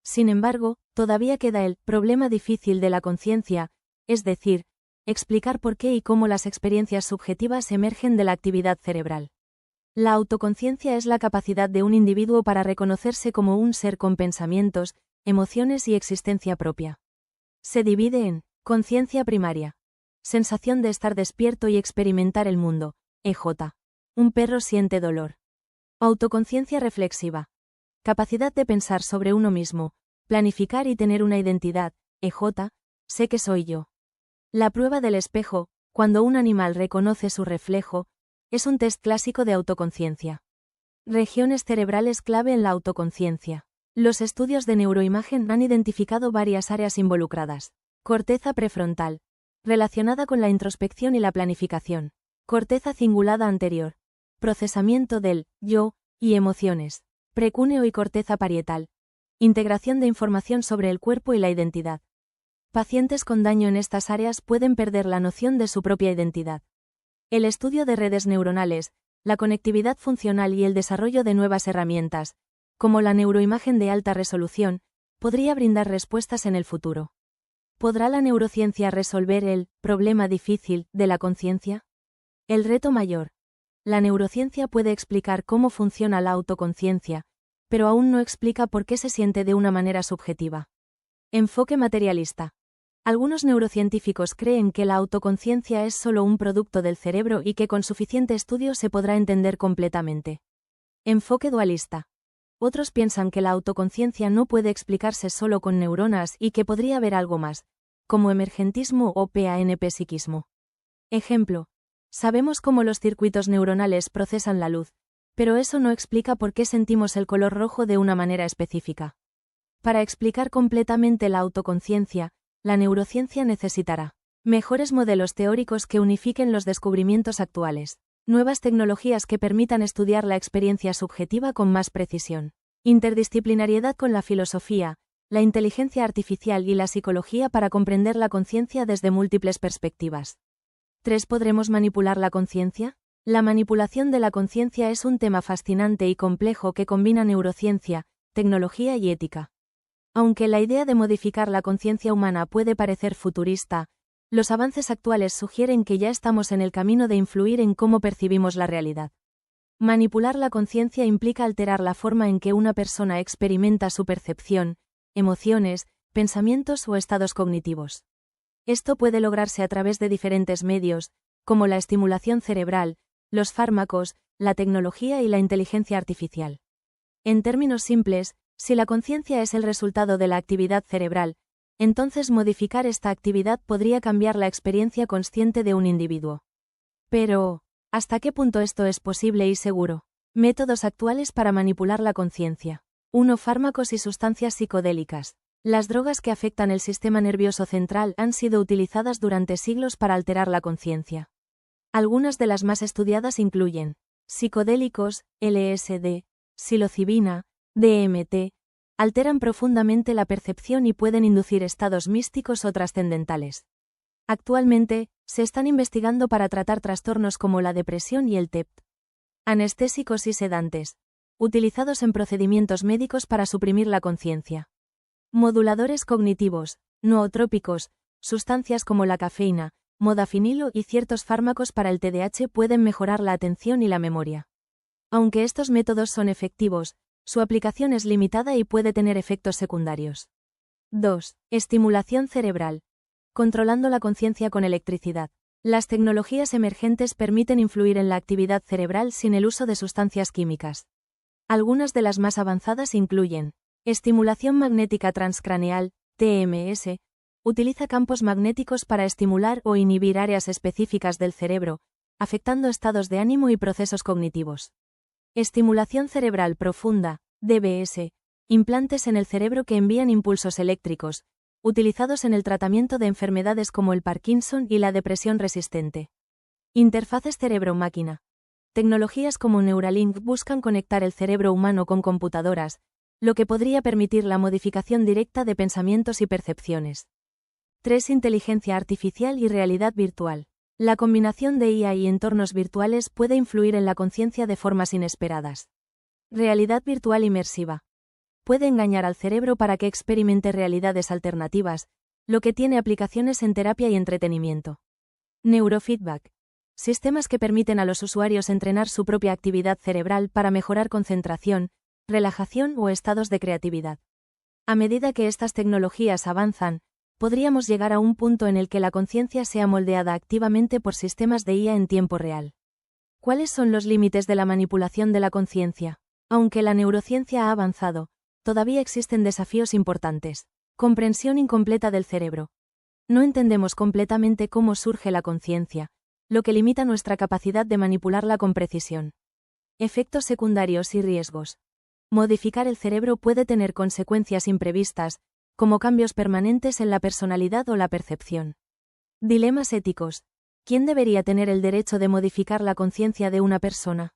Sin embargo, todavía queda el problema difícil de la conciencia, es decir, explicar por qué y cómo las experiencias subjetivas emergen de la actividad cerebral. La autoconciencia es la capacidad de un individuo para reconocerse como un ser con pensamientos, emociones y existencia propia. Se divide en conciencia primaria, sensación de estar despierto y experimentar el mundo, EJ. Un perro siente dolor. Autoconciencia reflexiva, capacidad de pensar sobre uno mismo, planificar y tener una identidad, EJ. Sé que soy yo. La prueba del espejo, cuando un animal reconoce su reflejo, es un test clásico de autoconciencia. Regiones cerebrales clave en la autoconciencia. Los estudios de neuroimagen han identificado varias áreas involucradas. Corteza prefrontal, relacionada con la introspección y la planificación. Corteza cingulada anterior, procesamiento del yo y emociones. Precúneo y corteza parietal, integración de información sobre el cuerpo y la identidad. Pacientes con daño en estas áreas pueden perder la noción de su propia identidad. El estudio de redes neuronales, la conectividad funcional y el desarrollo de nuevas herramientas, como la neuroimagen de alta resolución, podría brindar respuestas en el futuro. ¿Podrá la neurociencia resolver el problema difícil de la conciencia? El reto mayor. La neurociencia puede explicar cómo funciona la autoconciencia, pero aún no explica por qué se siente de una manera subjetiva. Enfoque materialista. Algunos neurocientíficos creen que la autoconciencia es solo un producto del cerebro y que con suficiente estudio se podrá entender completamente. Enfoque dualista. Otros piensan que la autoconciencia no puede explicarse solo con neuronas y que podría haber algo más, como emergentismo o panpsiquismo. Ejemplo. Sabemos cómo los circuitos neuronales procesan la luz, pero eso no explica por qué sentimos el color rojo de una manera específica. Para explicar completamente la autoconciencia, la neurociencia necesitará mejores modelos teóricos que unifiquen los descubrimientos actuales, nuevas tecnologías que permitan estudiar la experiencia subjetiva con más precisión, interdisciplinariedad con la filosofía, la inteligencia artificial y la psicología para comprender la conciencia desde múltiples perspectivas. 3. ¿Podremos manipular la conciencia? La manipulación de la conciencia es un tema fascinante y complejo que combina neurociencia, tecnología y ética. Aunque la idea de modificar la conciencia humana puede parecer futurista, los avances actuales sugieren que ya estamos en el camino de influir en cómo percibimos la realidad. Manipular la conciencia implica alterar la forma en que una persona experimenta su percepción, emociones, pensamientos o estados cognitivos. Esto puede lograrse a través de diferentes medios, como la estimulación cerebral, los fármacos, la tecnología y la inteligencia artificial. En términos simples, si la conciencia es el resultado de la actividad cerebral, entonces modificar esta actividad podría cambiar la experiencia consciente de un individuo. Pero, ¿hasta qué punto esto es posible y seguro? Métodos actuales para manipular la conciencia. 1. Fármacos y sustancias psicodélicas. Las drogas que afectan el sistema nervioso central han sido utilizadas durante siglos para alterar la conciencia. Algunas de las más estudiadas incluyen psicodélicos, LSD, psilocibina, DMT, alteran profundamente la percepción y pueden inducir estados místicos o trascendentales. Actualmente, se están investigando para tratar trastornos como la depresión y el TEP. Anestésicos y sedantes. Utilizados en procedimientos médicos para suprimir la conciencia. Moduladores cognitivos, nootrópicos, sustancias como la cafeína, modafinilo y ciertos fármacos para el TDAH pueden mejorar la atención y la memoria. Aunque estos métodos son efectivos, su aplicación es limitada y puede tener efectos secundarios. 2. Estimulación cerebral. Controlando la conciencia con electricidad. Las tecnologías emergentes permiten influir en la actividad cerebral sin el uso de sustancias químicas. Algunas de las más avanzadas incluyen estimulación magnética transcraneal, TMS, utiliza campos magnéticos para estimular o inhibir áreas específicas del cerebro, afectando estados de ánimo y procesos cognitivos. Estimulación cerebral profunda, DBS, implantes en el cerebro que envían impulsos eléctricos, utilizados en el tratamiento de enfermedades como el Parkinson y la depresión resistente. Interfaces cerebro-máquina. Tecnologías como Neuralink buscan conectar el cerebro humano con computadoras, lo que podría permitir la modificación directa de pensamientos y percepciones. 3. Inteligencia artificial y realidad virtual. La combinación de IA y entornos virtuales puede influir en la conciencia de formas inesperadas. Realidad virtual inmersiva. Puede engañar al cerebro para que experimente realidades alternativas, lo que tiene aplicaciones en terapia y entretenimiento. Neurofeedback. Sistemas que permiten a los usuarios entrenar su propia actividad cerebral para mejorar concentración, relajación o estados de creatividad. A medida que estas tecnologías avanzan, podríamos llegar a un punto en el que la conciencia sea moldeada activamente por sistemas de IA en tiempo real. ¿Cuáles son los límites de la manipulación de la conciencia? Aunque la neurociencia ha avanzado, todavía existen desafíos importantes. Comprensión incompleta del cerebro. No entendemos completamente cómo surge la conciencia, lo que limita nuestra capacidad de manipularla con precisión. Efectos secundarios y riesgos. Modificar el cerebro puede tener consecuencias imprevistas, como cambios permanentes en la personalidad o la percepción. Dilemas éticos. ¿Quién debería tener el derecho de modificar la conciencia de una persona?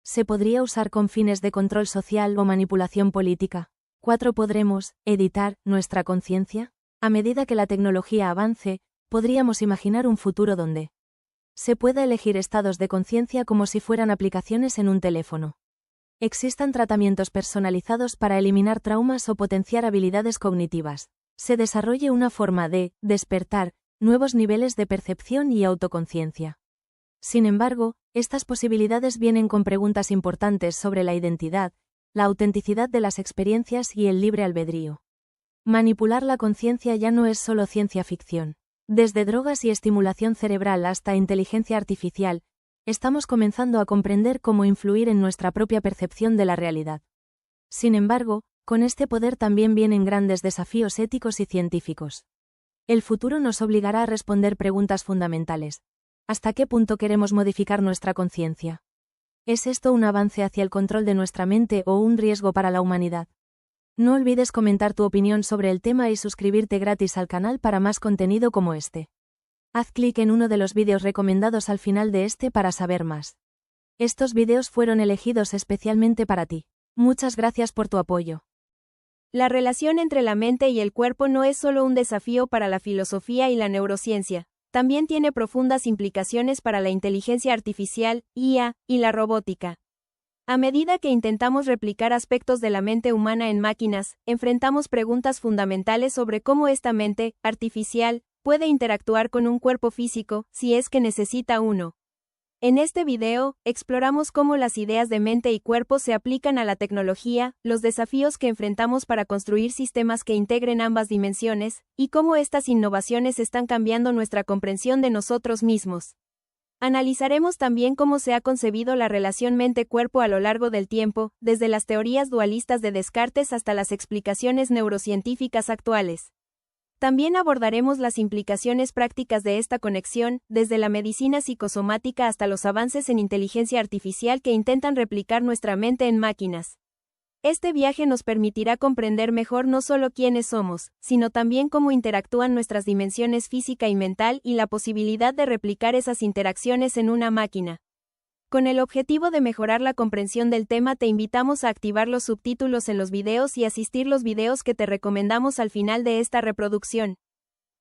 ¿Se podría usar con fines de control social o manipulación política? 4. ¿Podremos editar nuestra conciencia? A medida que la tecnología avance, podríamos imaginar un futuro donde se pueda elegir estados de conciencia como si fueran aplicaciones en un teléfono. Existan tratamientos personalizados para eliminar traumas o potenciar habilidades cognitivas. Se desarrolle una forma de despertar nuevos niveles de percepción y autoconciencia. Sin embargo, estas posibilidades vienen con preguntas importantes sobre la identidad, la autenticidad de las experiencias y el libre albedrío. Manipular la conciencia ya no es solo ciencia ficción. Desde drogas y estimulación cerebral hasta inteligencia artificial, estamos comenzando a comprender cómo influir en nuestra propia percepción de la realidad. Sin embargo, con este poder también vienen grandes desafíos éticos y científicos. El futuro nos obligará a responder preguntas fundamentales. ¿Hasta qué punto queremos modificar nuestra conciencia? ¿Es esto un avance hacia el control de nuestra mente o un riesgo para la humanidad? No olvides comentar tu opinión sobre el tema y suscribirte gratis al canal para más contenido como este. Haz clic en uno de los vídeos recomendados al final de este para saber más. Estos vídeos fueron elegidos especialmente para ti. Muchas gracias por tu apoyo. La relación entre la mente y el cuerpo no es solo un desafío para la filosofía y la neurociencia, también tiene profundas implicaciones para la inteligencia artificial, IA, y la robótica. A medida que intentamos replicar aspectos de la mente humana en máquinas, enfrentamos preguntas fundamentales sobre cómo esta mente artificial puede interactuar con un cuerpo físico, si es que necesita uno. En este video, exploramos cómo las ideas de mente y cuerpo se aplican a la tecnología, los desafíos que enfrentamos para construir sistemas que integren ambas dimensiones, y cómo estas innovaciones están cambiando nuestra comprensión de nosotros mismos. Analizaremos también cómo se ha concebido la relación mente-cuerpo a lo largo del tiempo, desde las teorías dualistas de Descartes hasta las explicaciones neurocientíficas actuales. También abordaremos las implicaciones prácticas de esta conexión, desde la medicina psicosomática hasta los avances en inteligencia artificial que intentan replicar nuestra mente en máquinas. Este viaje nos permitirá comprender mejor no solo quiénes somos, sino también cómo interactúan nuestras dimensiones física y mental y la posibilidad de replicar esas interacciones en una máquina. Con el objetivo de mejorar la comprensión del tema, te invitamos a activar los subtítulos en los videos y asistir los videos que te recomendamos al final de esta reproducción.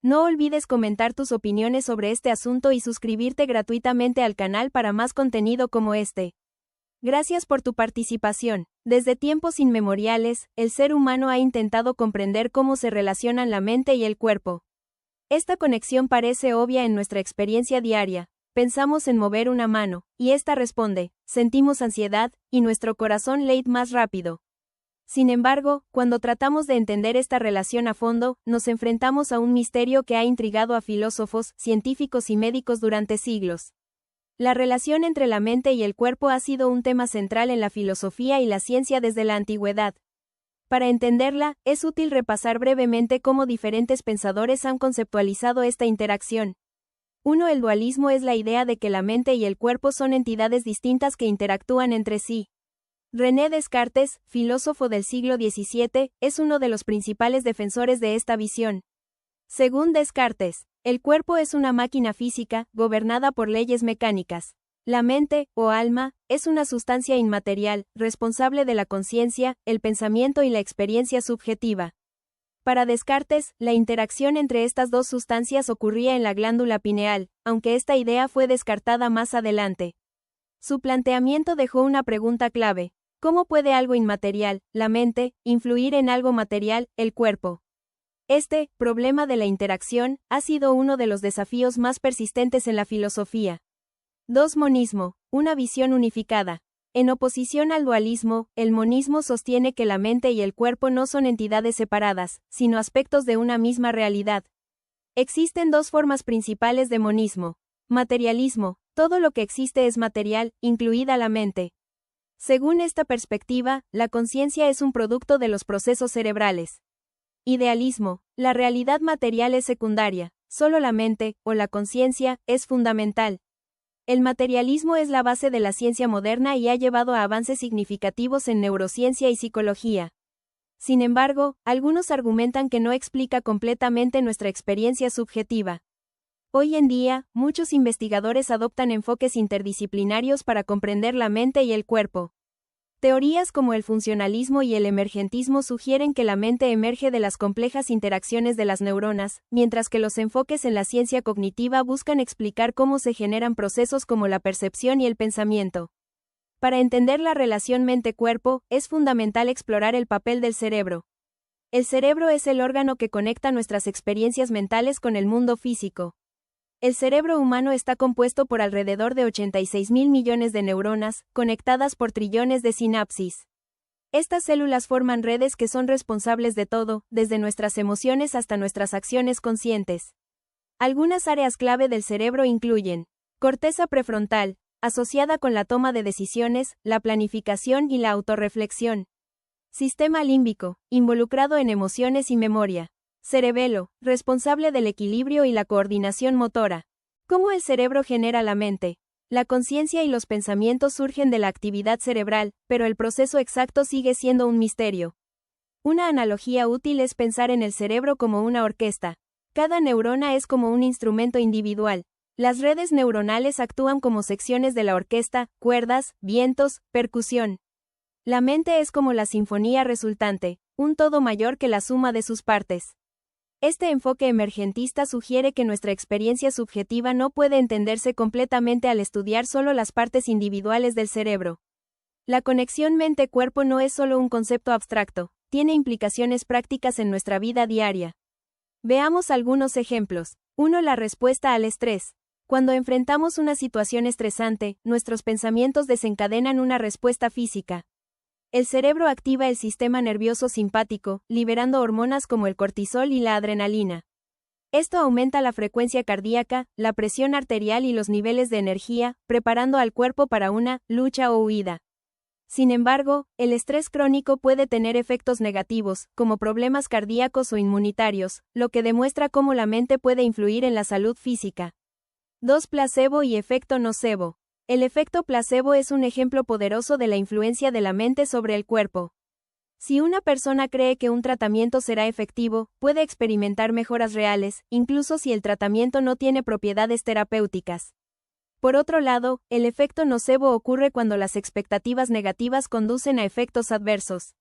No olvides comentar tus opiniones sobre este asunto y suscribirte gratuitamente al canal para más contenido como este. Gracias por tu participación. Desde tiempos inmemoriales, el ser humano ha intentado comprender cómo se relacionan la mente y el cuerpo. Esta conexión parece obvia en nuestra experiencia diaria. Pensamos en mover una mano, y esta responde, sentimos ansiedad, y nuestro corazón late más rápido. Sin embargo, cuando tratamos de entender esta relación a fondo, nos enfrentamos a un misterio que ha intrigado a filósofos, científicos y médicos durante siglos. La relación entre la mente y el cuerpo ha sido un tema central en la filosofía y la ciencia desde la antigüedad. Para entenderla, es útil repasar brevemente cómo diferentes pensadores han conceptualizado esta interacción. 1. El dualismo es la idea de que la mente y el cuerpo son entidades distintas que interactúan entre sí. René Descartes, filósofo del siglo XVII, es uno de los principales defensores de esta visión. Según Descartes, el cuerpo es una máquina física, gobernada por leyes mecánicas. La mente, o alma, es una sustancia inmaterial, responsable de la conciencia, el pensamiento y la experiencia subjetiva. Para Descartes, la interacción entre estas dos sustancias ocurría en la glándula pineal, aunque esta idea fue descartada más adelante. Su planteamiento dejó una pregunta clave. ¿Cómo puede algo inmaterial, la mente, influir en algo material, el cuerpo? Este problema de la interacción ha sido uno de los desafíos más persistentes en la filosofía. 2. Monismo, una visión unificada. En oposición al dualismo, el monismo sostiene que la mente y el cuerpo no son entidades separadas, sino aspectos de una misma realidad. Existen dos formas principales de monismo. Materialismo, todo lo que existe es material, incluida la mente. Según esta perspectiva, la conciencia es un producto de los procesos cerebrales. Idealismo, la realidad material es secundaria, solo la mente, o la conciencia, es fundamental. El materialismo es la base de la ciencia moderna y ha llevado a avances significativos en neurociencia y psicología. Sin embargo, algunos argumentan que no explica completamente nuestra experiencia subjetiva. Hoy en día, muchos investigadores adoptan enfoques interdisciplinarios para comprender la mente y el cuerpo. Teorías como el funcionalismo y el emergentismo sugieren que la mente emerge de las complejas interacciones de las neuronas, mientras que los enfoques en la ciencia cognitiva buscan explicar cómo se generan procesos como la percepción y el pensamiento. Para entender la relación mente-cuerpo, es fundamental explorar el papel del cerebro. El cerebro es el órgano que conecta nuestras experiencias mentales con el mundo físico. El cerebro humano está compuesto por alrededor de 86.000 millones de neuronas, conectadas por trillones de sinapsis. Estas células forman redes que son responsables de todo, desde nuestras emociones hasta nuestras acciones conscientes. Algunas áreas clave del cerebro incluyen corteza prefrontal, asociada con la toma de decisiones, la planificación y la autorreflexión. Sistema límbico, involucrado en emociones y memoria. Cerebelo, responsable del equilibrio y la coordinación motora. ¿Cómo el cerebro genera la mente? La conciencia y los pensamientos surgen de la actividad cerebral, pero el proceso exacto sigue siendo un misterio. Una analogía útil es pensar en el cerebro como una orquesta. Cada neurona es como un instrumento individual. Las redes neuronales actúan como secciones de la orquesta, cuerdas, vientos, percusión. La mente es como la sinfonía resultante, un todo mayor que la suma de sus partes. Este enfoque emergentista sugiere que nuestra experiencia subjetiva no puede entenderse completamente al estudiar solo las partes individuales del cerebro. La conexión mente-cuerpo no es solo un concepto abstracto, tiene implicaciones prácticas en nuestra vida diaria. Veamos algunos ejemplos. 1. La respuesta al estrés. Cuando enfrentamos una situación estresante, nuestros pensamientos desencadenan una respuesta física. El cerebro activa el sistema nervioso simpático, liberando hormonas como el cortisol y la adrenalina. Esto aumenta la frecuencia cardíaca, la presión arterial y los niveles de energía, preparando al cuerpo para una lucha o huida. Sin embargo, el estrés crónico puede tener efectos negativos, como problemas cardíacos o inmunitarios, lo que demuestra cómo la mente puede influir en la salud física. 2. Placebo y efecto nocebo. El efecto placebo es un ejemplo poderoso de la influencia de la mente sobre el cuerpo. Si una persona cree que un tratamiento será efectivo, puede experimentar mejoras reales, incluso si el tratamiento no tiene propiedades terapéuticas. Por otro lado, el efecto nocebo ocurre cuando las expectativas negativas conducen a efectos adversos.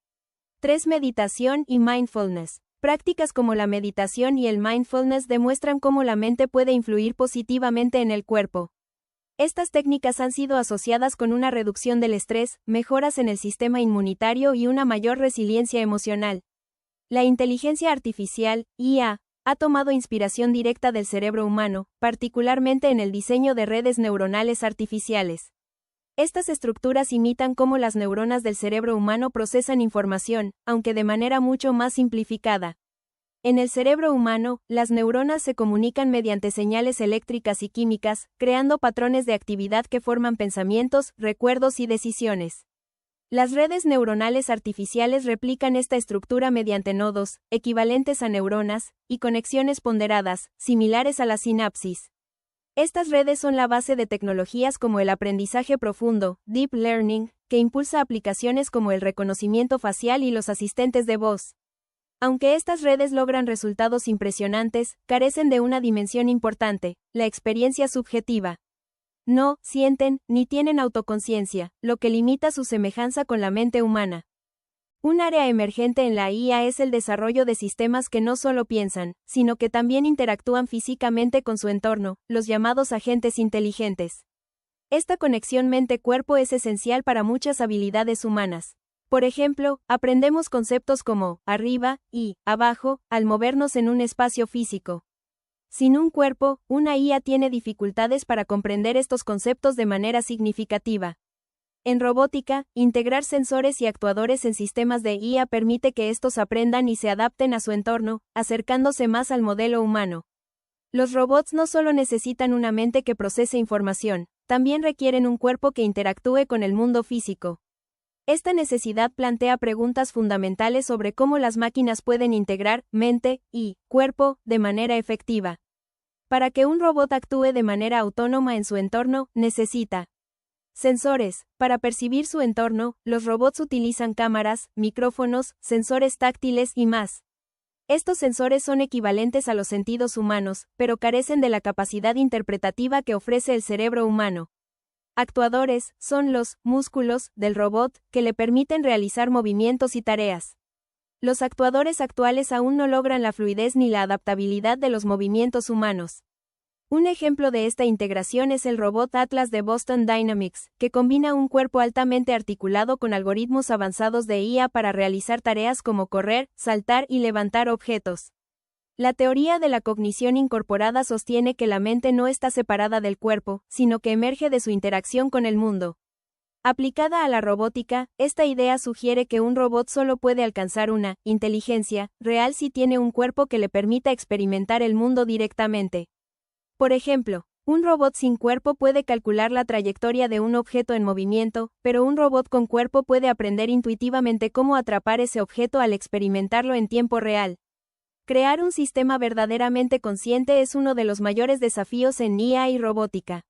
3. Meditación y mindfulness. Prácticas como la meditación y el mindfulness demuestran cómo la mente puede influir positivamente en el cuerpo. Estas técnicas han sido asociadas con una reducción del estrés, mejoras en el sistema inmunitario y una mayor resiliencia emocional. La inteligencia artificial, IA, ha tomado inspiración directa del cerebro humano, particularmente en el diseño de redes neuronales artificiales. Estas estructuras imitan cómo las neuronas del cerebro humano procesan información, aunque de manera mucho más simplificada. En el cerebro humano, las neuronas se comunican mediante señales eléctricas y químicas, creando patrones de actividad que forman pensamientos, recuerdos y decisiones. Las redes neuronales artificiales replican esta estructura mediante nodos, equivalentes a neuronas, y conexiones ponderadas, similares a la sinapsis. Estas redes son la base de tecnologías como el aprendizaje profundo, Deep Learning, que impulsa aplicaciones como el reconocimiento facial y los asistentes de voz. Aunque estas redes logran resultados impresionantes, carecen de una dimensión importante, la experiencia subjetiva. No sienten ni tienen autoconciencia, lo que limita su semejanza con la mente humana. Un área emergente en la IA es el desarrollo de sistemas que no solo piensan, sino que también interactúan físicamente con su entorno, los llamados agentes inteligentes. Esta conexión mente-cuerpo es esencial para muchas habilidades humanas. Por ejemplo, aprendemos conceptos como arriba y abajo al movernos en un espacio físico. Sin un cuerpo, una IA tiene dificultades para comprender estos conceptos de manera significativa. En robótica, integrar sensores y actuadores en sistemas de IA permite que estos aprendan y se adapten a su entorno, acercándose más al modelo humano. Los robots no solo necesitan una mente que procese información, también requieren un cuerpo que interactúe con el mundo físico. Esta necesidad plantea preguntas fundamentales sobre cómo las máquinas pueden integrar mente y cuerpo de manera efectiva. Para que un robot actúe de manera autónoma en su entorno, necesita sensores. Para percibir su entorno, los robots utilizan cámaras, micrófonos, sensores táctiles y más. Estos sensores son equivalentes a los sentidos humanos, pero carecen de la capacidad interpretativa que ofrece el cerebro humano. Actuadores son los músculos del robot que le permiten realizar movimientos y tareas. Los actuadores actuales aún no logran la fluidez ni la adaptabilidad de los movimientos humanos. Un ejemplo de esta integración es el robot Atlas de Boston Dynamics, que combina un cuerpo altamente articulado con algoritmos avanzados de IA para realizar tareas como correr, saltar y levantar objetos. La teoría de la cognición incorporada sostiene que la mente no está separada del cuerpo, sino que emerge de su interacción con el mundo. Aplicada a la robótica, esta idea sugiere que un robot solo puede alcanzar una inteligencia real si tiene un cuerpo que le permita experimentar el mundo directamente. Por ejemplo, un robot sin cuerpo puede calcular la trayectoria de un objeto en movimiento, pero un robot con cuerpo puede aprender intuitivamente cómo atrapar ese objeto al experimentarlo en tiempo real. Crear un sistema verdaderamente consciente es uno de los mayores desafíos en IA y robótica.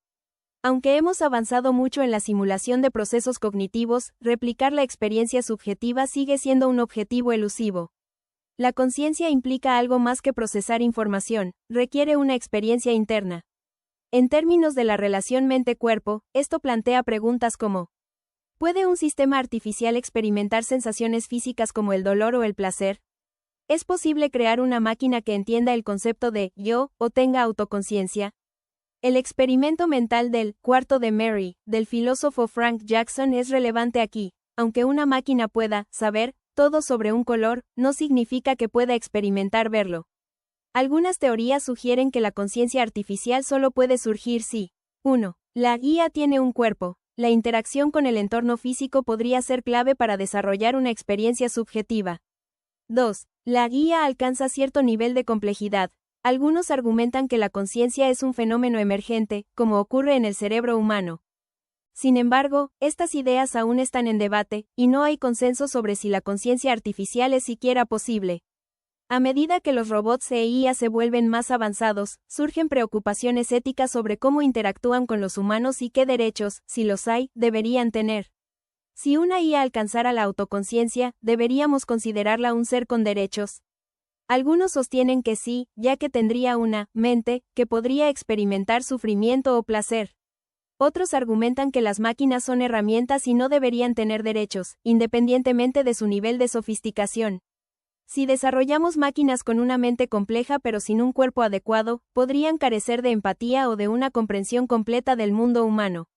Aunque hemos avanzado mucho en la simulación de procesos cognitivos, replicar la experiencia subjetiva sigue siendo un objetivo elusivo. La conciencia implica algo más que procesar información, requiere una experiencia interna. En términos de la relación mente-cuerpo, esto plantea preguntas como: ¿puede un sistema artificial experimentar sensaciones físicas como el dolor o el placer? ¿Es posible crear una máquina que entienda el concepto de yo o tenga autoconciencia? El experimento mental del cuarto de Mary, del filósofo Frank Jackson, es relevante aquí. Aunque una máquina pueda saber todo sobre un color, no significa que pueda experimentar verlo. Algunas teorías sugieren que la conciencia artificial solo puede surgir si 1. La IA tiene un cuerpo. La interacción con el entorno físico podría ser clave para desarrollar una experiencia subjetiva. 2. La IA alcanza cierto nivel de complejidad. Algunos argumentan que la conciencia es un fenómeno emergente, como ocurre en el cerebro humano. Sin embargo, estas ideas aún están en debate, y no hay consenso sobre si la conciencia artificial es siquiera posible. A medida que los robots e IA se vuelven más avanzados, surgen preocupaciones éticas sobre cómo interactúan con los humanos y qué derechos, si los hay, deberían tener. Si una IA alcanzara la autoconciencia, ¿deberíamos considerarla un ser con derechos? Algunos sostienen que sí, ya que tendría una mente que podría experimentar sufrimiento o placer. Otros argumentan que las máquinas son herramientas y no deberían tener derechos, independientemente de su nivel de sofisticación. Si desarrollamos máquinas con una mente compleja pero sin un cuerpo adecuado, podrían carecer de empatía o de una comprensión completa del mundo humano.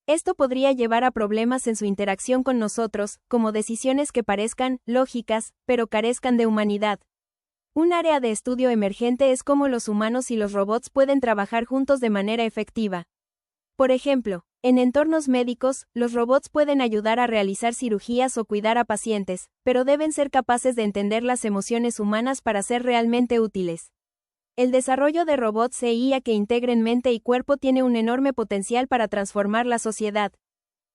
Esto podría llevar a problemas en su interacción con nosotros, como decisiones que parezcan lógicas, pero carezcan de humanidad. Un área de estudio emergente es cómo los humanos y los robots pueden trabajar juntos de manera efectiva. Por ejemplo, en entornos médicos, los robots pueden ayudar a realizar cirugías o cuidar a pacientes, pero deben ser capaces de entender las emociones humanas para ser realmente útiles. El desarrollo de robots e IA que integren mente y cuerpo tiene un enorme potencial para transformar la sociedad.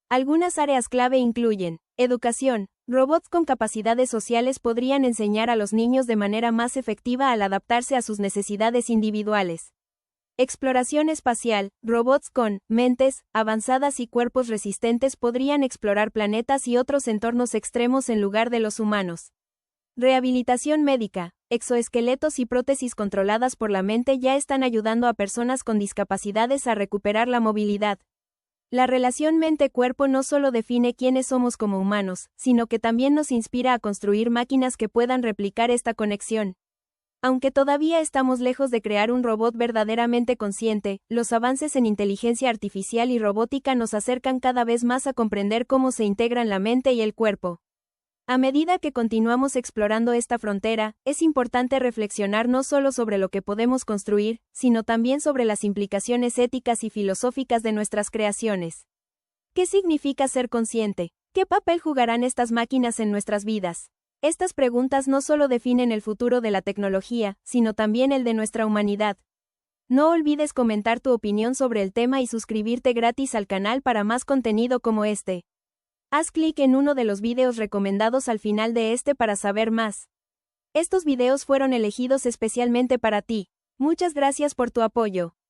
Algunas áreas clave incluyen educación. Robots con capacidades sociales podrían enseñar a los niños de manera más efectiva al adaptarse a sus necesidades individuales. Exploración espacial. Robots con mentes avanzadas y cuerpos resistentes podrían explorar planetas y otros entornos extremos en lugar de los humanos. Rehabilitación médica. Exoesqueletos y prótesis controladas por la mente ya están ayudando a personas con discapacidades a recuperar la movilidad. La relación mente-cuerpo no solo define quiénes somos como humanos, sino que también nos inspira a construir máquinas que puedan replicar esta conexión. Aunque todavía estamos lejos de crear un robot verdaderamente consciente, los avances en inteligencia artificial y robótica nos acercan cada vez más a comprender cómo se integran la mente y el cuerpo. A medida que continuamos explorando esta frontera, es importante reflexionar no solo sobre lo que podemos construir, sino también sobre las implicaciones éticas y filosóficas de nuestras creaciones. ¿Qué significa ser consciente? ¿Qué papel jugarán estas máquinas en nuestras vidas? Estas preguntas no solo definen el futuro de la tecnología, sino también el de nuestra humanidad. No olvides comentar tu opinión sobre el tema y suscribirte gratis al canal para más contenido como este. Haz clic en uno de los videos recomendados al final de este para saber más. Estos videos fueron elegidos especialmente para ti. Muchas gracias por tu apoyo.